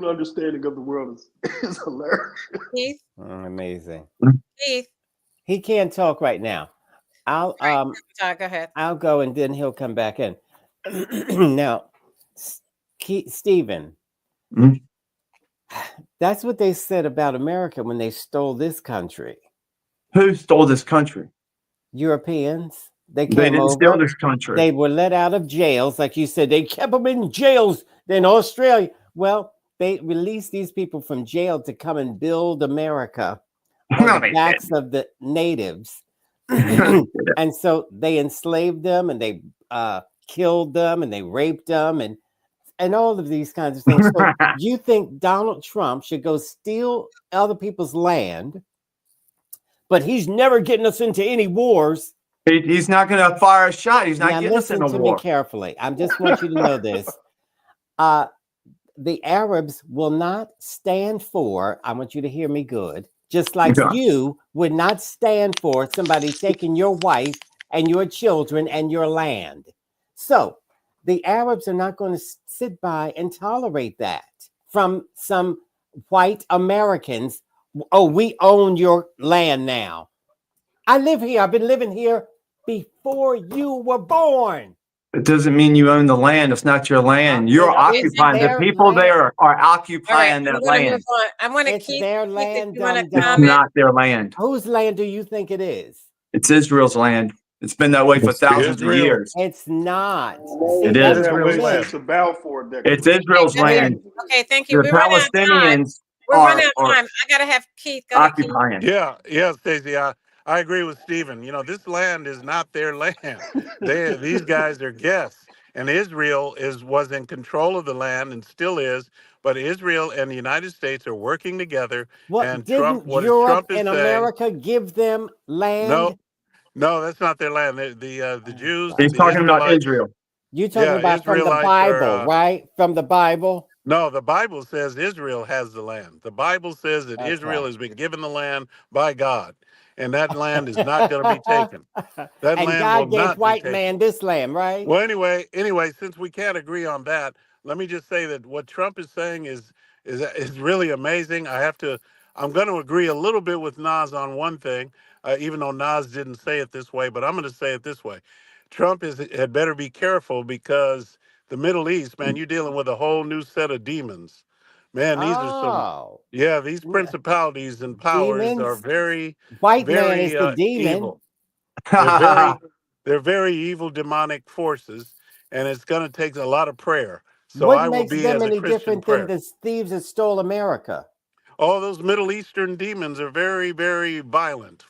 Understanding of the world is hilarious. Keith. Amazing. Keith. He can't talk right now. Go ahead. I'll go and then he'll come back in. Now, Stephen, Mhm. that's what they said about America when they stole this country. Who stole this country? Europeans. They They came didn't over. steal this country. They were let out of jails, like you said. They kept them in jails in Australia. Well, they released these people from jail to come and build America on No, the they backs of the natives. And so they enslaved them, and they killed them, and they raped them, and all of these kinds of things. So you think Donald Trump should go steal other people's land, but he's never getting us into any wars? He's not going to fire a shot. He's not Now getting us in listen a to war. me carefully. I just want you to know this. The Arabs will not stand for, I want you to hear me good, just like Yeah. you would not stand for somebody taking your wife and your children and your land. So the Arabs are not going to sit by and tolerate that from some white Americans. Oh, we own your land now. I live here. I've been living here before you were born. It doesn't mean you own the land. It's not your land. You're occupying. The their people land. there are All right, occupying I'm that going to land. move on. I want to It's keep their Keith, land, if you want to dum-dum. It's comment. not their land. Whose land do you think it is? It's Israel's land. It's been that way for It's thousands of Israel. years. It's not. It See, is. that's That the way Israel's land. since the Balfour It's Declaration. Israel's Go ahead. land. Okay, thank you. The We're running out of time. Palestinians We're running out are of time. I got to have Keith. Go ahead, Keith. occupying. Yeah, Stacey. I agree with Stephen. You know, this land is not their land. These guys are guests, and Israel was in control of the land and still is. But Israel and the United States are working together. What And didn't what Europe Trump is and saying? America give them land? No, that's not their land. The Jews, He's the talking about Israelites. Israel. You're talking Yeah, about from the Israelites Bible, are. right? From the Bible. No, the Bible says Israel has the land. The Bible says that Israel Okay. has been given the land by God, and that land is not going to be taken. That And land will God gave not be white taken. man this land, right? Well, anyway, since we can't agree on that, let me just say that what Trump is saying is really amazing. I'm going to agree a little bit with Nas on one thing, even though Nas didn't say it this way, but I'm going to say it this way. Trump had better be careful because the Middle East, man, you're dealing with a whole new set of demons. Man, Oh, these principalities and powers are demons. very, White man is very the demon. evil. They're very evil demonic forces, and it's going to take a lot of prayer. So What I will makes be them as a any Christian different than prayer. the thieves that stole America? All those Middle Eastern demons are very, very violent.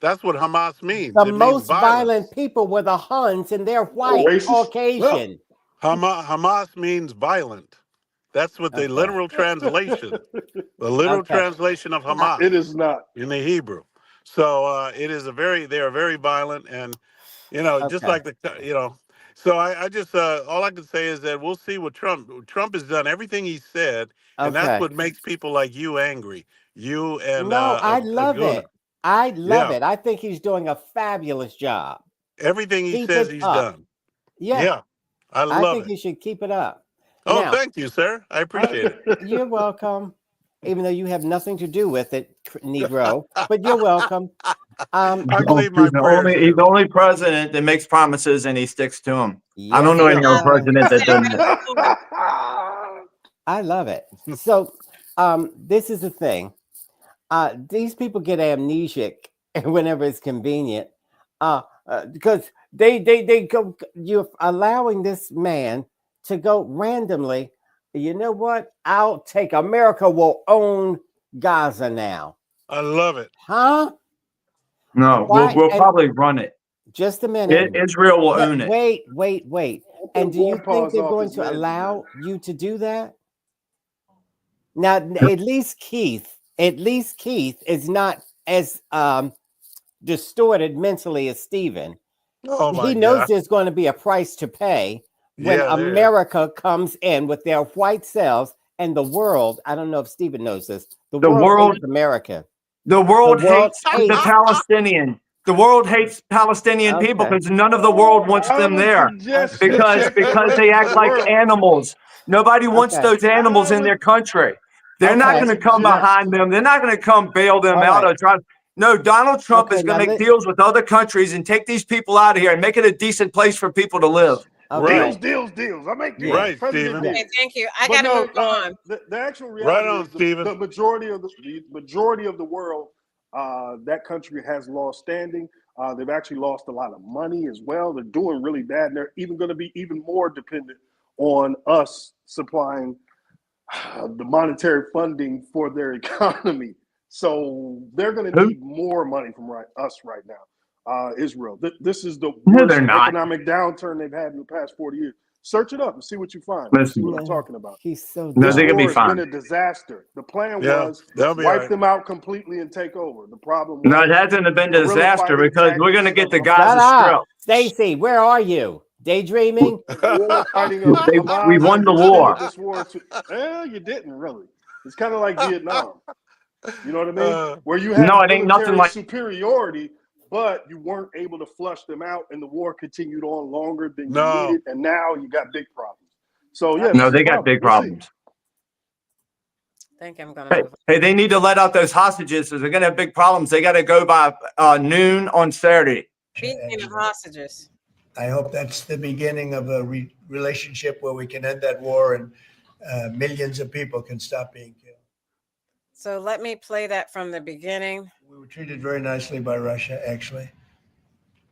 That's what Hamas means. The It means most violent violence. people were the Huns, and they're white, Racist? Caucasian. Hamas means violent. That's what the Okay. literal translation, Okay. of Hamas It is not. in the Hebrew. So they are very violent, and just Okay. like So I just all I can say is that we'll see what Trump has done everything he said, and that's Okay. what makes people like you angry. You and No, I love Aguna. it. I love Yeah, it. I think he's doing a fabulous job. everything he Keep says it he's up. done. Yeah, Yeah, I I love think it. you should keep it up. Oh, Now, thank you, sir. I appreciate it. you're welcome, even though you have nothing to do with it, Negro, but you're welcome. I believe He's my prayers he's the do. only president that makes promises and he sticks to them. I Yes, don't know he any other does. president that doesn't. I love it. So, this is the thing. These people get amnesic whenever it's convenient, because they go. You're allowing this man to go randomly. You know what? I'll take America will own Gaza now, I love it. huh? No, Why? we'll And probably run it. just a minute. Israel will own it. Wait. And do you think Paws they're off going his to meds, allow man. you to do that? Now, at least Keith is not as distorted mentally as Stephen. Oh my He knows God. there's going to be a price to pay when Yeah, there is. America comes in with their white selves and the world. I don't know if Stephen knows this. The The world world, hates America. the world world hates the hates- Palestinian. The world hates Palestinian people Okay. because none of the world wants I them would there suggest you because check the rest they of act the like world. animals. Nobody wants Okay. those animals I in their would- country. They're not Okay. going to come behind them. They're not going to come bail them All out right. or try. No, Donald Trump Okay, is going now to make deals with other countries and take these people out of here and make it a decent place for people to live. Okay. Deals. I make deals. Right, President Stephen. deals. Okay, thank you. I But got to no, move on. the actual Right reality on, is Stephen. the majority of the world, that country has lost standing. They've actually lost a lot of money as well. They're doing really bad. And they're even going to be even more dependent on us supplying the monetary funding for their economy. So they're going to Who? need more money from us right now. Israel. This is the No, worst they're not. economic downturn they've had in the past 40 years. Search it up and see what you find. Listen. See what I'm talking about. He's so No, This they're dumb. going to war be has been fine. a disaster. The plan Yeah, was they'll be all wipe right. them out completely and take over. The problem No, was it hasn't been a guerrilla disaster fighting because we're going to tactics get the of Gaza Shut Strip. up. Stacy, where are you? Daydreaming? war fighting of We Hamas won has the extended war. this war to. Well, you didn't really. It's kind of like Vietnam. You know what I mean? Where you had No, it ain't nothing military like. superiority, but you weren't able to flush them out, and the war continued on longer than you No. needed, and now you got big problems. So yeah, No, this is they a got problem. big We'll see. problems. I think I'm going to Hey, move on. hey, they need to let out those hostages. So they're going to have big problems. They got to go by noon on Saturday. Speaking of hostages, I hope that's the beginning of a relationship where we can end that war and millions of people can stop being killed. so let me play that from the beginning. We were treated very nicely by Russia, actually.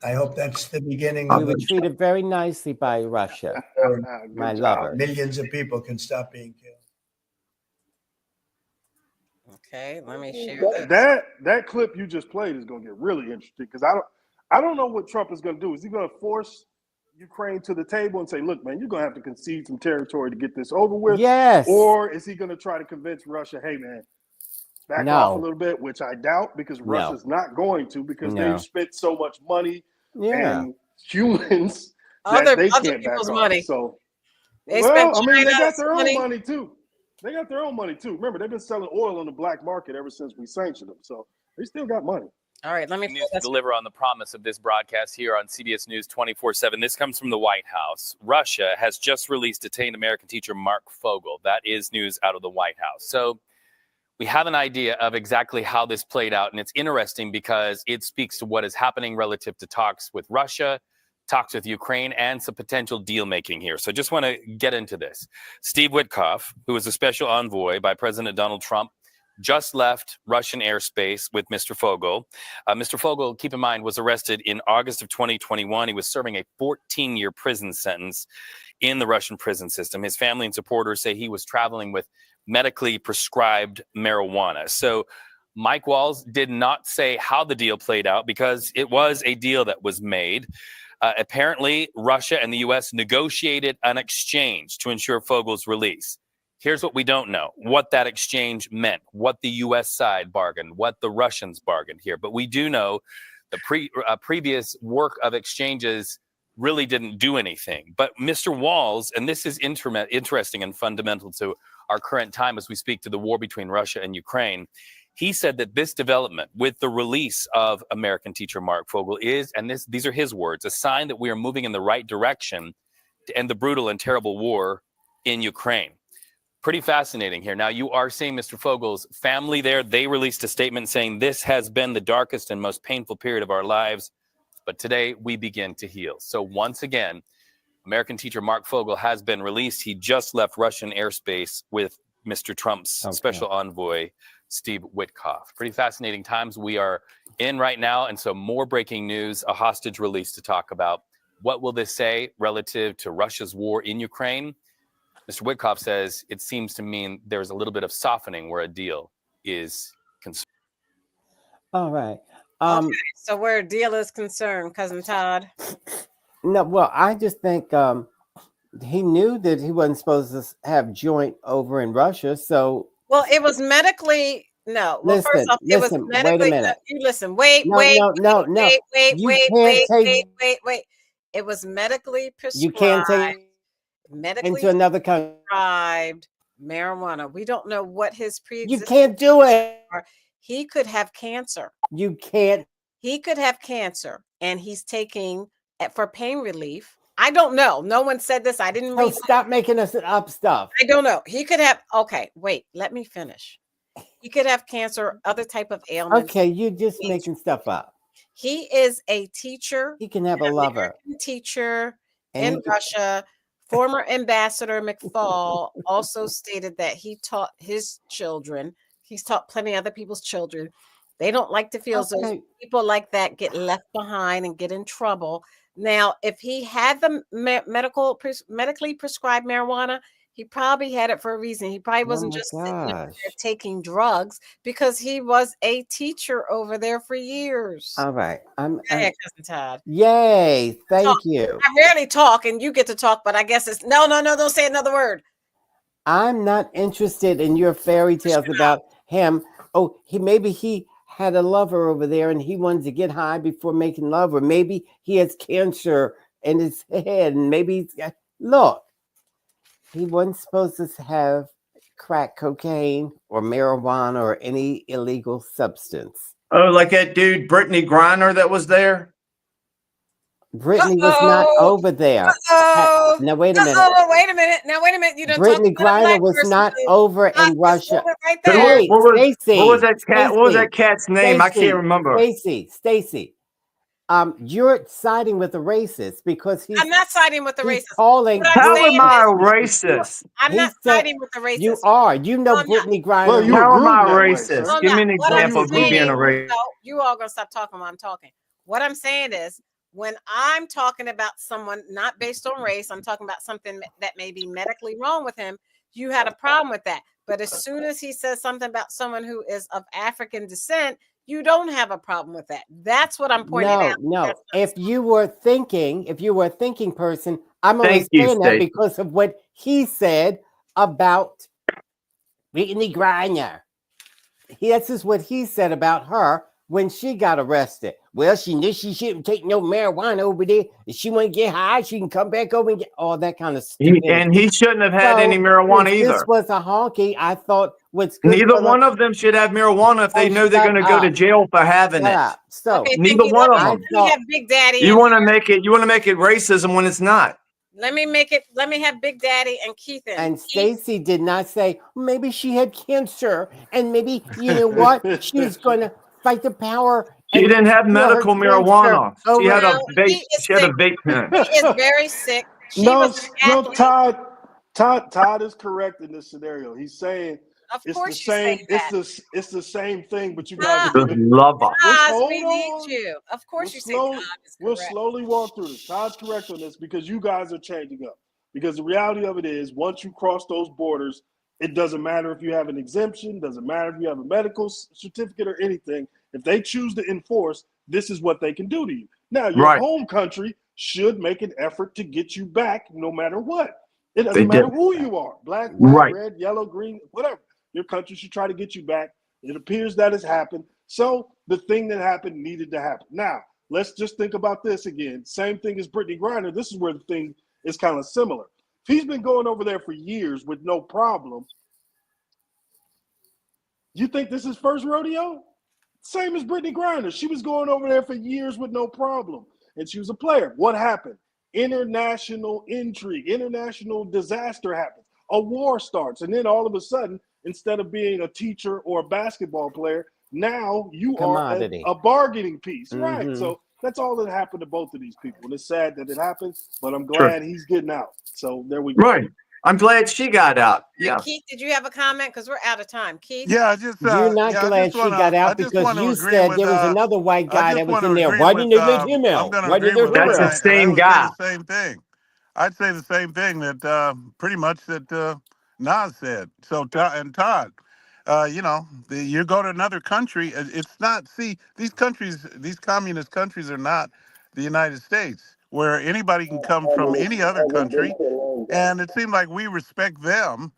I hope that's the beginning We of were treated very nicely by Russia, my Good job. lover. millions of people can stop being killed. Okay, let me share this. That clip you just played is going to get really interesting because I don't know what Trump is going to do. Is he going to force Ukraine to the table and say, "Look, man, you're going to have to concede some territory to get this over with"? Yes. Or is he going to try to convince Russia, "Hey, man, back No. off a little bit," which I doubt because No. Russia's not going to because No. they've spent so much money Yeah. and humans Other that they other can't back people's off. money. So, They well, spent I mean, they got China's their own money. money too. They got their own money too. Remember, they've been selling oil on the black market ever since we sanctioned them. So they still got money. All right, let me News to deliver on the promise of this broadcast here on CBS News 24/7. This comes from the White House. Russia has just released detained American teacher Mark Fogel. That is news out of the White House. So we have an idea of exactly how this played out, and it's interesting because it speaks to what is happening relative to talks with Russia, talks with Ukraine, and some potential deal making here. So just want to get into this. Steve Witkoff, who is a special envoy by President Donald Trump, just left Russian airspace with Mr. Fogel. Mr. Fogel, keep in mind, was arrested in August of 2021. He was serving a 14-year prison sentence in the Russian prison system. His family and supporters say he was traveling with medically prescribed marijuana. So Mike Walls did not say how the deal played out because it was a deal that was made. Apparently, Russia and the U.S. negotiated an exchange to ensure Fogel's release. Here's what we don't know, what that exchange meant, what the U.S. side bargained, what the Russians bargained here. But we do know the previous work of exchanges really didn't do anything. But Mr. Walls, and this is interesting and fundamental to our current time as we speak to the war between Russia and Ukraine, he said that this development with the release of American teacher Mark Fogel is, and these are his words, a sign that we are moving in the right direction to end the brutal and terrible war in Ukraine. Pretty fascinating here. Now, you are seeing Mr. Fogel's family there. They released a statement saying this has been the darkest and most painful period of our lives, but today we begin to heal. So once again, American teacher Mark Fogel has been released. He just left Russian airspace with Mr. Trump's special envoy, Steve Witkoff. Pretty fascinating times we are in right now. And so more breaking news, a hostage release to talk about. What will this say relative to Russia's war in Ukraine? Mr. Witkoff says it seems to mean there's a little bit of softening where a deal is concerned. All right. Okay, so where a deal is concerned, Cousin Todd. No, well, I just think he knew that he wasn't supposed to have joint over in Russia, so Well, it was medically no. Well, first off, it was Wait a medically minute. you listen, wait, No, wait, no, no, wait, no. wait, wait, You wait, can't wait, take. wait, wait, wait. It was medically You can't prescribed, take into medically another country. prescribed marijuana. We don't know what his You pre-existing can't do it. are. He could have cancer. You can't. He could have cancer, and he's taking for pain relief. I don't know. No one said this. I didn't No, read. stop making us up stuff. I don't know. He could have. Okay, wait. Let me finish. He could have cancer, other type of ailments. Okay, you're just making stuff up. He is a teacher. He can have a an lover. American teacher And in he can- Russia. Former Ambassador McFall also stated that he taught his children. He's taught plenty of other people's children. They don't like to feel so Okay. people like that get left behind and get in trouble. Now, if he had the medically prescribed marijuana, he probably had it for a reason. He probably wasn't my just sitting over there gosh. taking drugs because he was a teacher over there for years. All right. Go ahead, Cousin Todd. Yay. Thank Talk. you. I rarely talk, and you get to talk, but I guess it's no. Don't say another word. I'm not interested in your fairy tales about him. Oh, maybe he had a lover over there and he wanted to get high before making love, or maybe he has cancer in his head, and maybe look, he wasn't supposed to have crack cocaine or marijuana or any illegal substance. Oh, like that dude Brittany Griner that was there. Brittany was not over there. Now wait a minute. Wait a minute. Now wait a minute. You done Brittany talked about a Griner black was person not too. over in Russia. Right But there. Hey, what was that cat? What was Stacey, that cat's name? I can't remember. Stacy. You're siding with the racist because I'm not siding with the he's racist. calling. What I'm How saying am I a is- racist? I'm He not said- siding with the racist. You are. You know No, I'm Brittany Griner. Well, you How am I agree that way, racist? sir. Give me an What I'm example of me being a saying- racist. No, you all gonna stop talking while I'm talking. What I'm saying is, when I'm talking about someone not based on race, I'm talking about something that may be medically wrong with him. You had a problem with that, but as soon as he says something about someone who is of African descent, you don't have a problem with that. That's what I'm pointing out. No. If you were a thinking person, I'm only Thank you, saying that Stacey. because of what he said about Brittany Griner. This is what he said about her when she got arrested. Well, she knew she shouldn't take no marijuana over there. If she want to get high, she can come back over and get all that kind of stuff. And he shouldn't have had any marijuana This either. was a honky. I thought what's good. Neither one of them should have marijuana if they know they're going to go to jail for having it. So Okay, neither Pinky, one of let them. me have Big Daddy. You and- want to make it racism when it's not. Let me have Big Daddy and Keith in. And Stacy did not say maybe she had cancer and maybe you know what she's going to fight the power. She didn't have medical marijuana. She had a No, vape. he is She had a sick. vape pen. He is very sick. She No, was an no, athlete. Todd is correct in this scenario. He's saying Of it's course the she's same. saying that. It's the same thing, but you guys Ah. are Good lover. Oz, we hold need on. you. Of course We'll you say slowly- Todd is We'll correct. slowly walk through this. Todd's correct on this because you guys are changing up. Because the reality of it is, once you cross those borders, it doesn't matter if you have an exemption, doesn't matter if you have a medical certificate or anything. If they choose to enforce, this is what they can do to you. Now, your Right. home country should make an effort to get you back no matter what. It They doesn't matter did. who you are, black, white, Right. red, yellow, green, whatever. Your country should try to get you back. It appears that has happened. So the thing that happened needed to happen. Now, let's just think about this again. Same thing as Brittany Griner. This is where the thing is kind of similar. If he's been going over there for years with no problem, you think this is first rodeo? Same as Brittany Griner. She was going over there for years with no problem, and she was a player. What happened? International intrigue, international disaster happens. A war starts, and then all of a sudden, instead of being a teacher or a basketball player, now you Commodity. are a bargaining piece, right? Mhm. So that's all that happened to both of these people. And it's sad that it happened, but I'm glad he's getting out. So there we go. Right. I'm glad she got out. Yeah. Keith, did you have a comment? Because we're out of time. Keith? Yeah, I just You're not yeah, I glad just she wanna- got I out just because wanna you agree said with, there was another white guy just that was wanna in there. agree Why with, didn't they let him I'm out? gonna Why agree did they with let him That's Renee, the out? and same I would guy. say the same thing. I'd say the same thing that pretty much that Nas said. So and Todd, you go to another country. It's not. See, these countries, these communist countries, are not the United States, where anybody can come from any other country, and it seemed like we respect them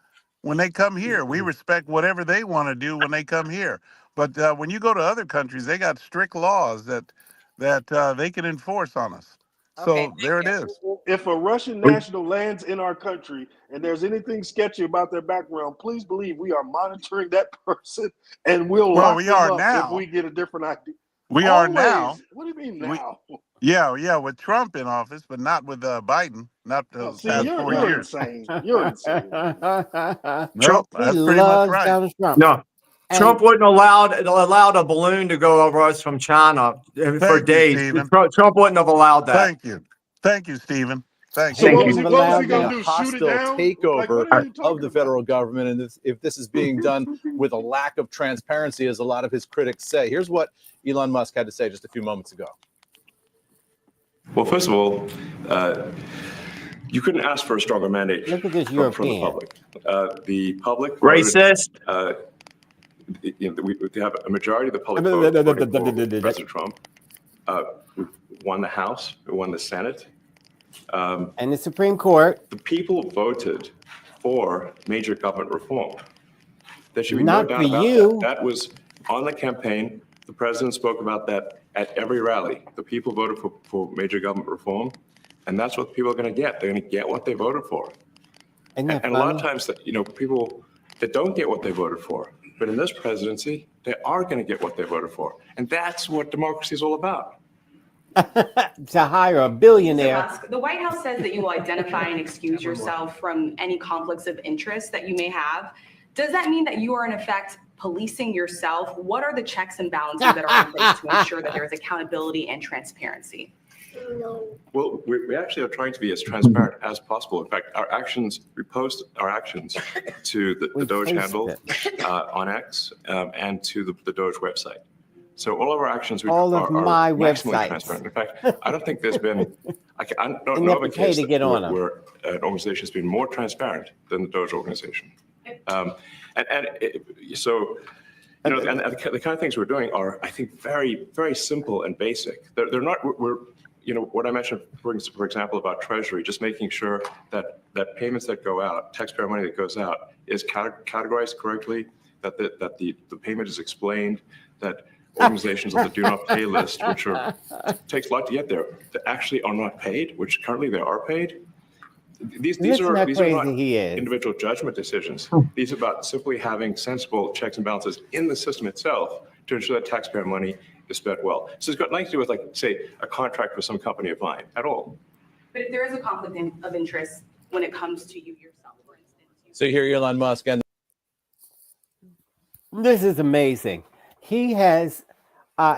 when they come here. We respect whatever they want to do when they come here. But when you go to other countries, they got strict laws that they can enforce on us. Okay, So thank there it you. is. If a Russian national lands in our country and there's anything sketchy about their background, please believe we are monitoring that person and we'll Well, lock we them are up if now. we get a different ID. We are now. Always. What do you mean We, now? yeah, with Trump in office, but not with Biden. Not Oh, the see, past you're 4 you're years. insane. You're insane. Nope, Trump, He that's pretty much loves right. Donald Trump. no, And Trump wouldn't allowed a balloon to go over us from China for Thank you, days. Stephen. Trump wouldn't have allowed that. Thank you, Stephen. Thank So he you. Thank what you. was wouldn't he have what was he allowed Be gonna a that. do? Shoot it hostile down? Like takeover what are you of talking the about? federal government, and if this is being done with a lack of transparency, as a lot of his critics say. Here's what Elon Musk had to say just a few moments ago. Well, first of all, you couldn't ask for a stronger mandate Look at this from the European. public. The public voted. Racist. We have a majority of the public voted for President Trump. We won the House. We won the Senate. And the Supreme Court. The people voted for major government reform. There should be Not no doubt for about you. that. That was on the campaign. The president spoke about that at every rally. The people voted for major government reform, and that's what people are going to get. They're going to get what they voted for. Isn't that And a lot of funny? times, people that don't get what they voted for, but in this presidency, they are going to get what they voted for, and that's what democracy is all about. To hire a Mr. billionaire. Musk, the White House says that you will identify and excuse yourself from any conflicts of interest that you may have. Does that mean that you are in effect policing yourself? What are the checks and balances that are in place to ensure that there is accountability and transparency? Well, we actually are trying to be as transparent as possible. In fact, our actions, we post our actions to the Doge handle on X and to the Doge website. So all of our actions All of my maximally websites. transparent. In fact, I don't think there's been, I don't And know you of a have to pay case to get on them. where an organization has been more transparent than the Doge organization. So, and the kind of things we're doing are, I think, very, very simple and basic. They're not, what I mentioned, for example, about Treasury, just making sure that payments that go out, taxpayer money that goes out, is categorized correctly, that the payment is explained, that organizations on the do not pay list, which takes a lot to get there, that actually are not paid, which currently they are paid. These are not individual judgment decisions. These are about simply having sensible checks and balances in the system itself to ensure that taxpayer money is spent well. So it's got nothing to do with, like, say, a contract with some company of mine at all. But if there is a conflict of interest when it comes to you yourself, for instance. So here, Elon Musk and This is amazing. He has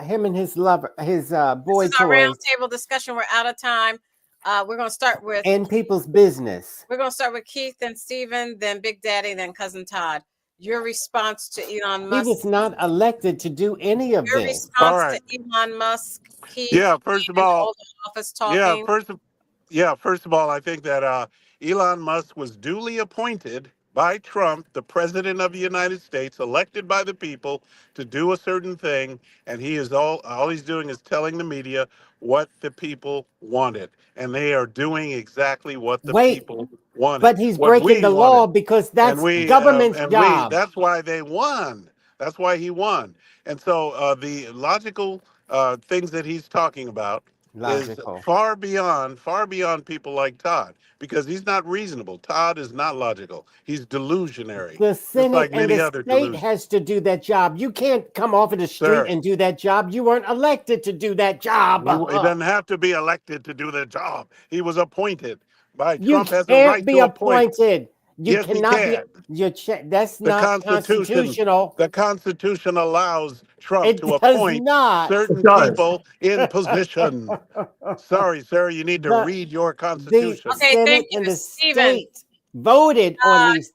him and his lover, his boy This is our toys roundtable discussion. We're out of time. We're going to start with in people's business. We're going to start with Keith, then Stephen, then Big Daddy, then Cousin Todd. Your response to Elon He Musk. was not elected to do any of Your this. response to Elon Musk, Keith. Yeah, first of all, office talking. first of all, I think that Elon Musk was duly appointed by Trump, the president of the United States, elected by the people to do a certain thing, and he is all he's doing is telling the media what the people wanted, and they are doing exactly what the people wanted. But he's what breaking we the law wanted. because that's And government's job. that's why they won. That's why he won. And so the logical things that he's talking about is far beyond people like Todd, because he's not reasonable. Todd is not logical. He's delusionary. The just Senate like and many the other state delusions. has to do that job. You can't come off of the street Sir. and do that job. You weren't elected to do that job. He doesn't have to be elected to do the job. He was appointed by You Trump. Has the can't right be to appoint. appointed. You Yes, he cannot can. be. That's The not constitutional. The Constitution allows Trump It to does appoint not. certain It does. people in position. Sorry, sir, you need to The- read your The Constitution. Okay, Senate thank you, and the Stephen. state voted on these.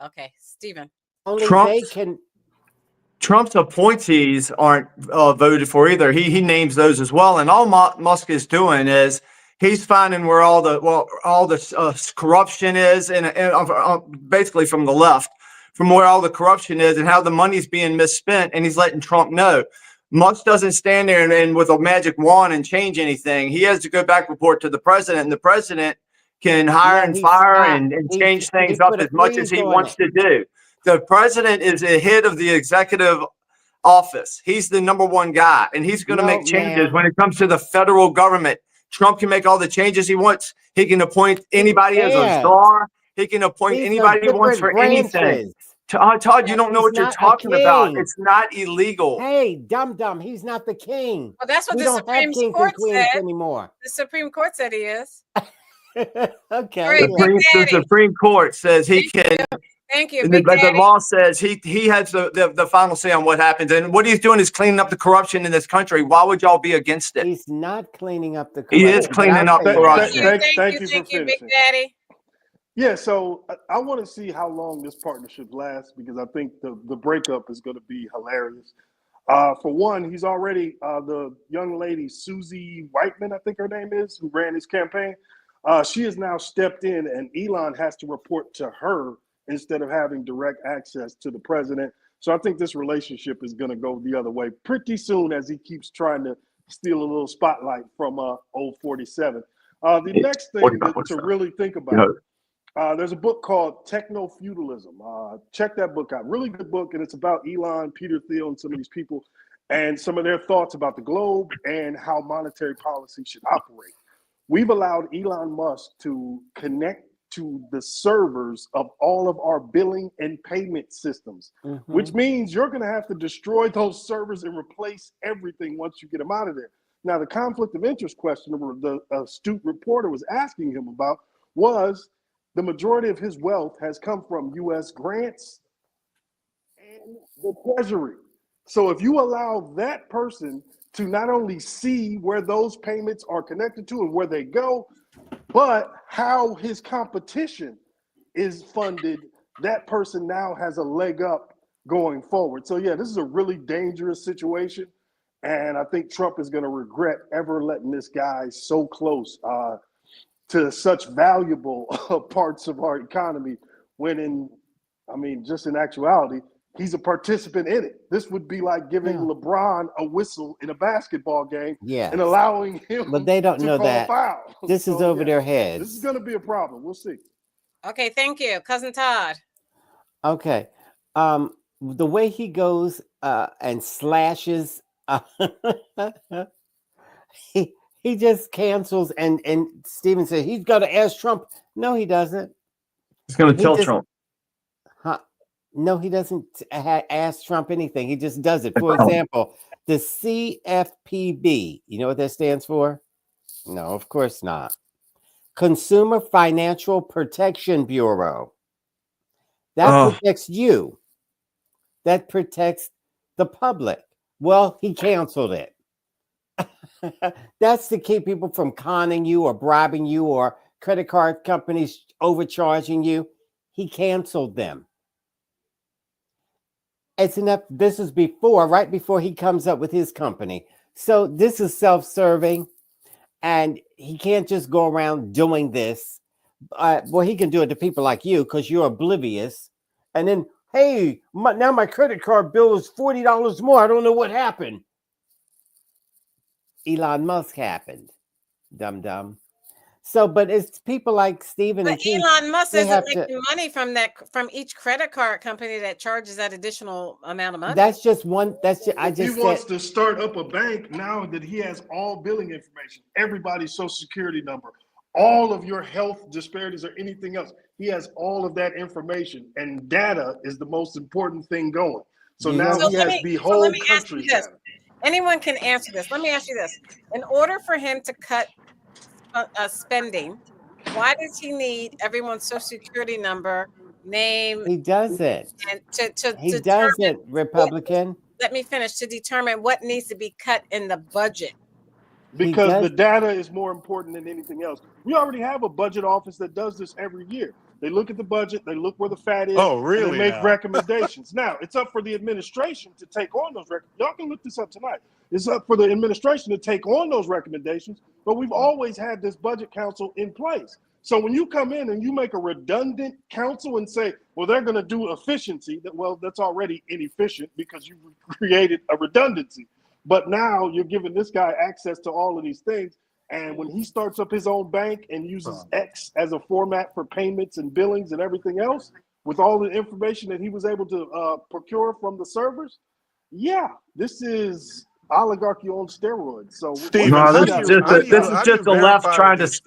Okay, Stephen. Only Trump- they can. Trump's appointees aren't voted for either. He names those as well. And all Musk is doing is he's finding where all the corruption is, and basically from the left, from where all the corruption is and how the money's being misspent, and he's letting Trump know. Musk doesn't stand there and with a magic wand and change anything. He has to go back report to the president, and the president can hire No, and he fire stopped. and He change things up put a as much as freeze he on wants it. to do. The president is the head of the executive office. He's the number one guy, and he's going to No, make changes man. when it comes to the federal government. Trump can make all the changes he wants. He can appoint anybody as a can't. czar. He can appoint These are anybody he wants different for anything. branches. Todd, you don't know He's what you're not a talking about. king. It's not illegal. Hey, dum-dum, he's not the king. Well, that's what We the don't have Supreme kings Court and queens said. anymore. The Supreme Court said he is. Okay. All right, yeah. Big The Daddy. Supreme Court says he Thank can. you. Thank you, But Big the Daddy. law says he has the final say on what happens. And what he's doing is cleaning up the corruption in this country. Why would y'all be against it? He's not cleaning up the He corruption. is but cleaning I'll up tell you corruption. why. Thank you for Big finishing. Daddy. Yeah, so I want to see how long this partnership lasts because I think the breakup is going to be hilarious. For one, he's already the young lady Susie Whiteman, I think her name is, who ran his campaign. She has now stepped in, and Elon has to report to her instead of having direct access to the president. So I think this relationship is going to go the other way pretty soon as he keeps trying to steal a little spotlight from old 47. The next thing to really think about. There's a book called Techno-Feudalism. Check that book out. Really good book, and it's about Elon, Peter Thiel, and some of these people, and some of their thoughts about the globe and how monetary policy should operate. We've allowed Elon Musk to connect to the servers of all of our billing and payment systems, which means you're going to have to destroy those servers and replace everything once you get them out of there. Now, the conflict of interest question the astute reporter was asking him about was, the majority of his wealth has come from U.S. grants and the Treasury. So if you allow that person to not only see where those payments are connected to and where they go, but how his competition is funded, that person now has a leg up going forward. So yeah, this is a really dangerous situation. And I think Trump is going to regret ever letting this guy so close to such valuable parts of our economy when just in actuality, he's a participant in it. This would be like giving LeBron a whistle in a basketball game and allowing him but they don't to know call that. a foul. This is over their heads. This is going to be a problem. We'll see. Okay, thank you. Cousin Todd. Okay. The way he goes and slashes he just cancels and Steven said he's got to ask Trump. No, he doesn't. He's going to tell Trump. No, he doesn't ask Trump anything. He just does it. For example, the CFPB, you know what that stands for? No, of course not. Consumer Financial Protection Bureau. That protects you. That protects the public. Well, he canceled it. That's to keep people from conning you or bribing you or credit card companies overcharging you. He canceled them. It's enough. This is right before he comes up with his company. So this is self-serving, and he can't just go around doing this. Well, he can do it to people like you because you're oblivious. And then, hey, now my credit card bill is $40 more. I don't know what happened. Elon Musk happened. Dum-dum. So, but it's people like Steven and Keith. Elon Musk isn't making money from each credit card company that charges that additional amount of money. That's just one. He wants to start up a bank now that he has all billing information, everybody's social security number, all of your health disparities or anything else. He has all of that information, and data is the most important thing going. So now he has the whole country's data. Anyone can answer this. Let me ask you this. In order for him to cut spending, why does he need everyone's social security number, name? He doesn't. And he doesn't, Republican. Let me finish. To determine what needs to be cut in the budget. Because the data is more important than anything else. We already have a budget office that does this every year. They look at the budget, they look where the fat is, and they make recommendations. Now, it's up for the administration to take on those recommendations. Y'all can look this up tonight. It's up for the administration to take on those recommendations, but we've always had this budget council in place. So when you come in and you make a redundant council and say, well, they're going to do efficiency, that's already inefficient because you've created a redundancy. But now you're giving this guy access to all of these things. And when he starts up his own bank and uses X as a format for payments and billings and everything else, with all the information that he was able to procure from the servers, yeah, this is oligarchy on steroids. So Steven, No, how this do is you just the left verify trying to these?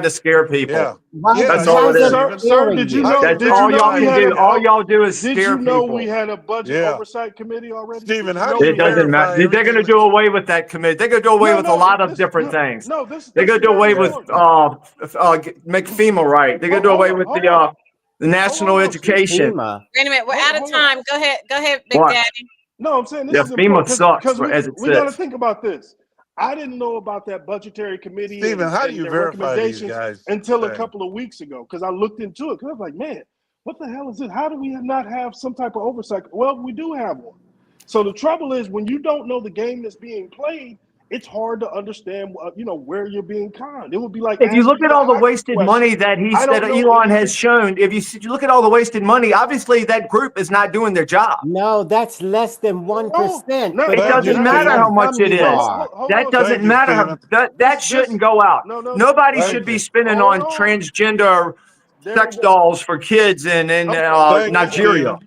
scare people. Yeah. Why, That's why all is it is. it Sir, scaring did you you? How do know? you That's Did you all know y'all verify we can had do. these? All y'all do is Did scare you know people. we had a budget Yeah. oversight committee already? Steven, Did you how know do you It doesn't matter. verify They're going to everything? do away with that committee. They're going to do away with a No. lot of different things. No. This They're going is to do very away with important. make FEMA right. They're going to do Hold away on, with hold on. the national Hold on, Steve. education. FEMA. Wait a minute, we're out of Hold on. time. Go ahead, Big What? Daddy. No, I'm saying this Yeah, is FEMA important sucks because as it we got to sits. think about this. I didn't know about that budgetary committee Steven, how do and you their verify these recommendations guys? until a Saying? couple of weeks ago because I looked into it because I was like, man, what the hell is it? How do we not have some type of oversight? Well, we do have one. So the trouble is when you don't know the game that's being played, it's hard to understand, where you're being conned. It would be like If you asking look me at a all the hockey wasted question. money that I don't know Elon has anything. shown, if you look at all the wasted money, obviously that group is not doing their job. No, that's less than 1%. No, But It Thank you, doesn't depends matter how Steven. how much dumb it you is. are. Hold That on, doesn't Thank you, matter. Steven. That shouldn't go out. No. Nobody Thank should be you. spending Hold on on. transgender There sex we go. dolls for kids in Thank you, Nigeria.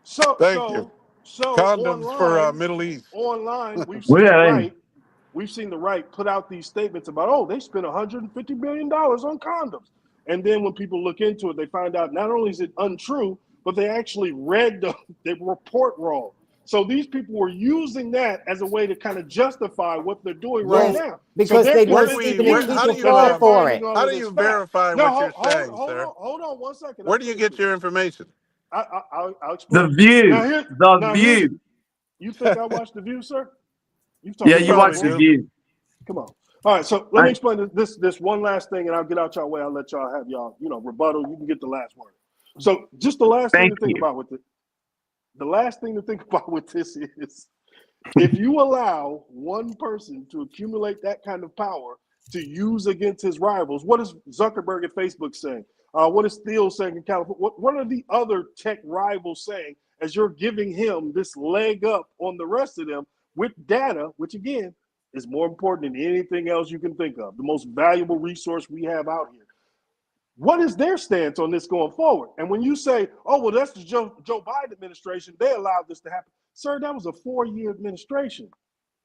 Steven. Thank you. So Condoms for Middle East. online, we've seen the Well, right. We've seen the right put out these statements about, they spent $150 million on condoms. And then when people look into it, they find out not only is it untrue, but they actually read the report wrong. So these people were using that as a way to kind of justify what they're doing right Yes, now. because So they they're know convinced Stephen and How do people you fall for finding it. all how of do this you fact. verify No, what you're saying, hold sir? on, hold on 1 second. Where do you get your information? I'll The explain. View. Now here's. You think I watched The View, sir? You've Yeah, talked You you about probably watch The bull. do. View. Come on. All right, so let me explain this one last thing, and I'll get out y'all way. I'll let y'all have y'all, rebuttal. You can get the last word. So just the last thing Thank to think you. about with it. The last thing to think about with this is if you allow one person to accumulate that kind of power to use against his rivals, what is Zuckerberg at Facebook saying? What is Thiel saying in California? What are the other tech rivals saying as you're giving him this leg up on the rest of them with data, which again is more important than anything else you can think of, the most valuable resource we have out here. What is their stance on this going forward? And when you say, oh, well, that's the Joe Biden administration, they allowed this to happen. Sir, that was a 4-year administration.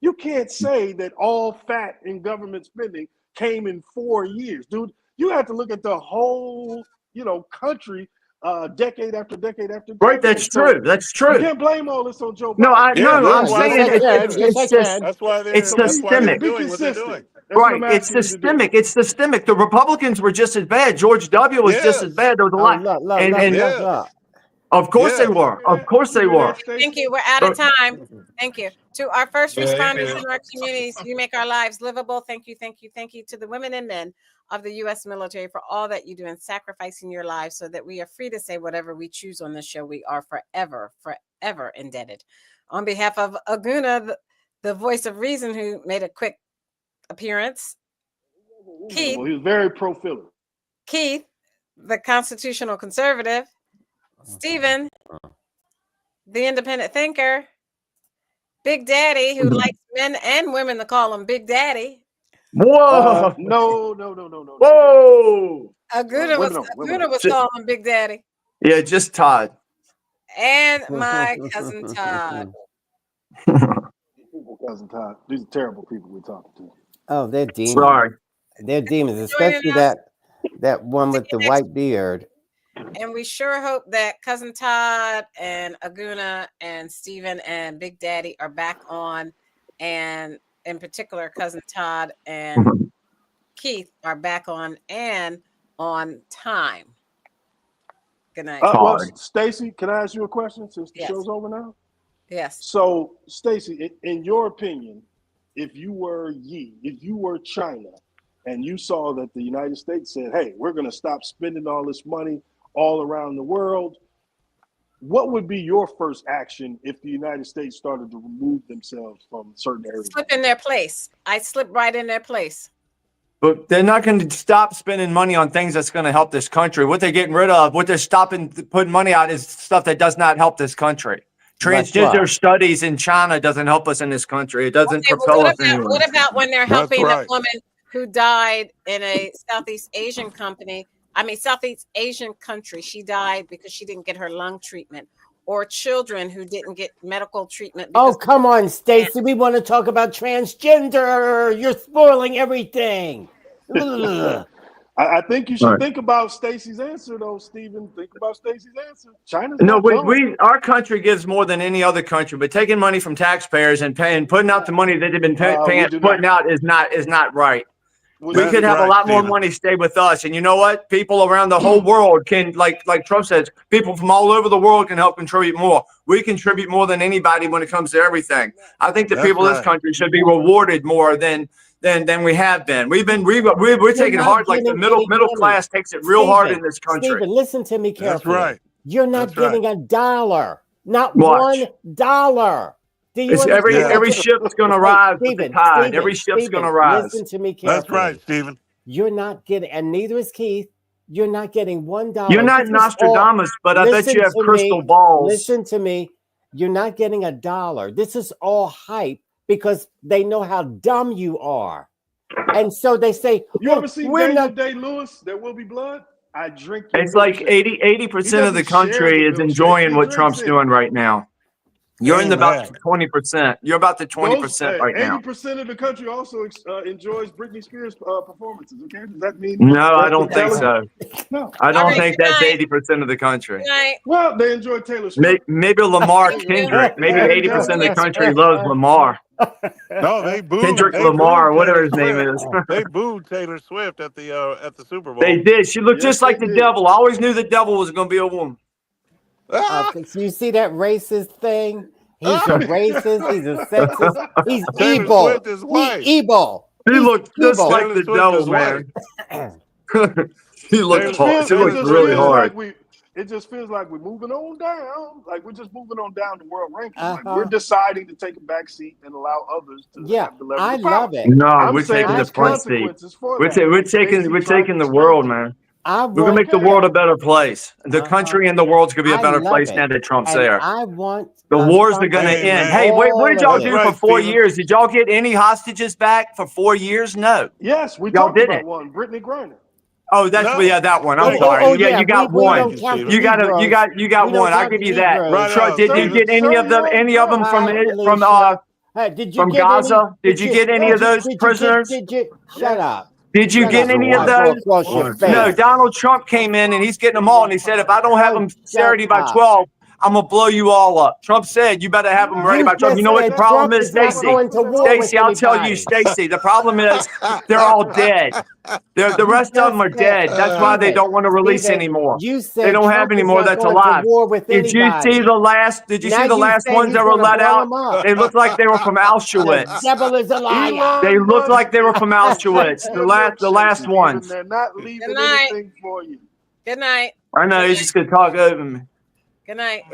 You can't say that all fat in government spending came in 4 years, dude. You have to look at the whole, country, decade after decade after Right, that's decade. So true. That's you true. can't blame all this on Joe No, Biden. Yeah, no, that's I'm Yeah, why yes, saying I they're can. Yes, I it's can. that's why it's they're that's why they're systemic. Be doing what they're consistent. doing. That's what Right. I'm It's asking you to do. systemic. It's systemic. The Republicans were just as bad. George W. was just as Yes. bad. There was a Oh, lot. look, look, And look, and look, Yes. look. of course they Yes. were. Of course You they hear were. that, Stacey? Thank you. We're out of But time. Thank you. To our first Yeah, responders yeah. in our communities, you make our lives livable. Thank you, thank you, thank you to the women and men of the U.S. military for all that you do in sacrificing your lives so that we are free to say whatever we choose on this show. We are forever, forever indebted. On behalf of Aguna, the voice of reason, who made a quick appearance, Keith, Well, he was very pro-Philly. Keith, the constitutional conservative, Stephen, the independent thinker, Big Daddy, who likes men and women to call him Big Daddy. whoa, No. whoa. Aguna Women on. was calling him Big Daddy. Yeah, just Todd. And my cousin Todd. Cousin Todd. These are terrible people we're talking to. Oh, they're demons. Sorry. They're demons, Joining especially us. that one with the white beard. And we sure hope that Cousin Todd and Aguna and Stephen and Big Daddy are back on. And in particular, Cousin Todd and Keith are back on and on time. Good night. Well, Stacey, can I ask you a question since the Yes. show's over now? Yes. So, Stacey, in your opinion, if you were China, and you saw that the United States said, hey, we're going to stop spending all this money all around the world, what would be your first action if the United States started to remove themselves from certain areas? Slip in their place. I slip right in their place. But they're not going to stop spending money on things that's going to help this country. What they're getting rid of, what they're stopping putting money out is stuff that does not help this country. Transgender studies in China doesn't help us in this country. It doesn't propel us anywhere. What about when they're helping a woman who died in a Southeast Asian Southeast Asian country. She died because she didn't get her lung treatment. Or children who didn't get medical treatment. Oh, come on, Stacey. We want to talk about transgender. You're spoiling everything. I think you should think about Stacey's answer, though, Stephen. Think about Stacey's answer. China's No, not dumb. our country gives more than any other country, but taking money from taxpayers and putting out the money that they've been putting out is not right. We could have a lot more money stay with us. And you know what? People around the whole world can, like Trump says, people from all over the world can help contribute more. We contribute more than anybody when it comes to everything. I think the people of this country should be rewarded more than we have been. We're taking hard, like the middle class takes it real hard in this country. Stephen, listen to me carefully. That's right. You're not getting a dollar. Not $1. Every ship's going to rise with the tide. Every ship's going to rise. Listen to me carefully. That's right, Stephen. You're not getting, and neither is Keith. You're not getting $1. You're not Nostradamus, but I bet you have crystal balls. Listen to me. You're not getting $1. This is all hype because they know how dumb you are, and so they say, "You ever seen Daniel Day-Lewis? There Will Be Blood." I drink. It's like 80% of the country is enjoying what Trump's doing right now. You're in about 20%. You're about the 20% right now. 80% of the country also enjoys Britney Spears performances. Okay, does that mean? No, I don't think so. No, I don't think that's 80% of the country. Well, they enjoy Taylor Swift. Maybe Lamar Kendrick. Maybe 80% of the country loves Lamar. No, they booed Kendrick Lamar, whatever his name is. They booed Taylor Swift at the Super Bowl. They did. She looked just like the devil. I always knew the devil was going to be a woman. You see that racist thing? He's a racist. He's a sexist. He's Taylor evil. Swift is white. He's evil. He looked just evil. like the devil, man. He looked really hard. It just feels like we're moving on down. Like we're just moving on down the world rankings. Like we're deciding to take a back seat and allow others to have the level of power. love it. No, we're taking the front seat. We're taking the world, man. We're gonna make the world a better place. The country and the world's gonna be a better place now that Trump's there. The wars are gonna end. Hey, wait, what did y'all do for 4 years? Did y'all get any hostages back for 4 years? No. Yes, we talked about one, Brittany Griner. Oh, that's that one. I'm sorry. You got one. You got one. I'll give you that. Did you get any of them from Gaza? Did you get any of those prisoners? Shut up. Did you get any of those? No, Donald Trump came in and he's getting them all. And he said, if I don't have them Saturday by 12, I'm going to blow you all up. Trump said, you better have them ready by 12. You know what the problem is, Stacey? Stacey, I'll tell you, Stacey, the problem is they're all dead. The rest of them are dead. That's why they don't want to release anymore. They don't have any more that's alive. Did you see the last? Did you see the last ones that were let out? They looked like they were from Auschwitz. Devil is a liar. They looked like they were from Auschwitz. The last ones. They're not leaving anything for you. Good night. I know, he's just going to talk over me. Good night.